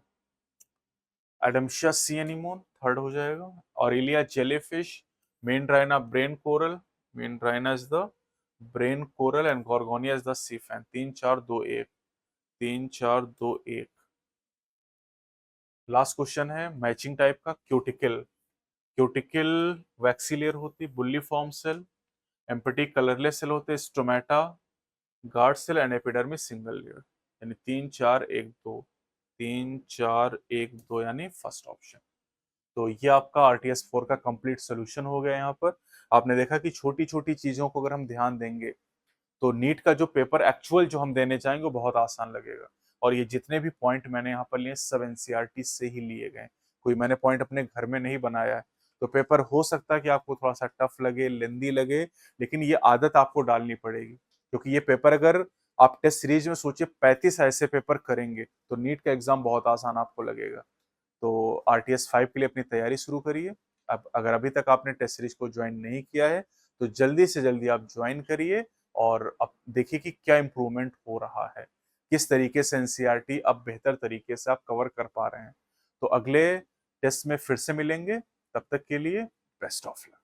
एडम्शिया सी एनीमोन थर्ड हो जाएगा। Aurelia jellyfish, Meandrina brain coral, Meandrina is the brain coral and Gorgonia is the sea fan. 3 4 2 1, 3 4 2 1। Last question है मैचिंग टाइप का। क्यूटिकल, क्यूटिकल वैक्सीलियर होती, bulliform cell, empty colourless cell होते, stomata, guard cell and epidermis single layer, यानी 3 4 1 2, 3 4 1 2, यानी फर्स्ट ऑप्शन। तो ये आपका आरटीएस 4 का कंप्लीट सोल्यूशन हो गया। यहाँ पर आपने देखा कि छोटी छोटी चीजों को अगर हम ध्यान देंगे तो नीट का जो पेपर एक्चुअल जो हम देने चाहेंगे वो बहुत आसान लगेगा। और ये जितने भी पॉइंट मैंने यहाँ पर लिए सब एनसीईआरटी से ही लिए गए, कोई मैंने पॉइंट अपने घर में नहीं बनाया है। तो पेपर हो सकता है कि आपको थोड़ा सा टफ लगे, लेंदी लगे, लेकिन ये आदत आपको डालनी पड़ेगी, क्योंकि ये पेपर अगर आप टेस्ट सीरीज में सोचिए 35 ऐसे पेपर करेंगे तो नीट का एग्जाम बहुत आसान आपको लगेगा। तो आरटीएस 5 के लिए अपनी तैयारी शुरू करिए। अब अगर अभी तक आपने टेस्ट सीरीज को ज्वाइन नहीं किया है तो जल्दी से जल्दी आप ज्वाइन करिए और अब देखिए कि क्या इम्प्रूवमेंट हो रहा है, किस तरीके से एनसीईआरटी अब बेहतर तरीके से आप कवर कर पा रहे हैं। तो अगले टेस्ट में फिर से मिलेंगे, तब तक के लिए बेस्ट ऑफ लक।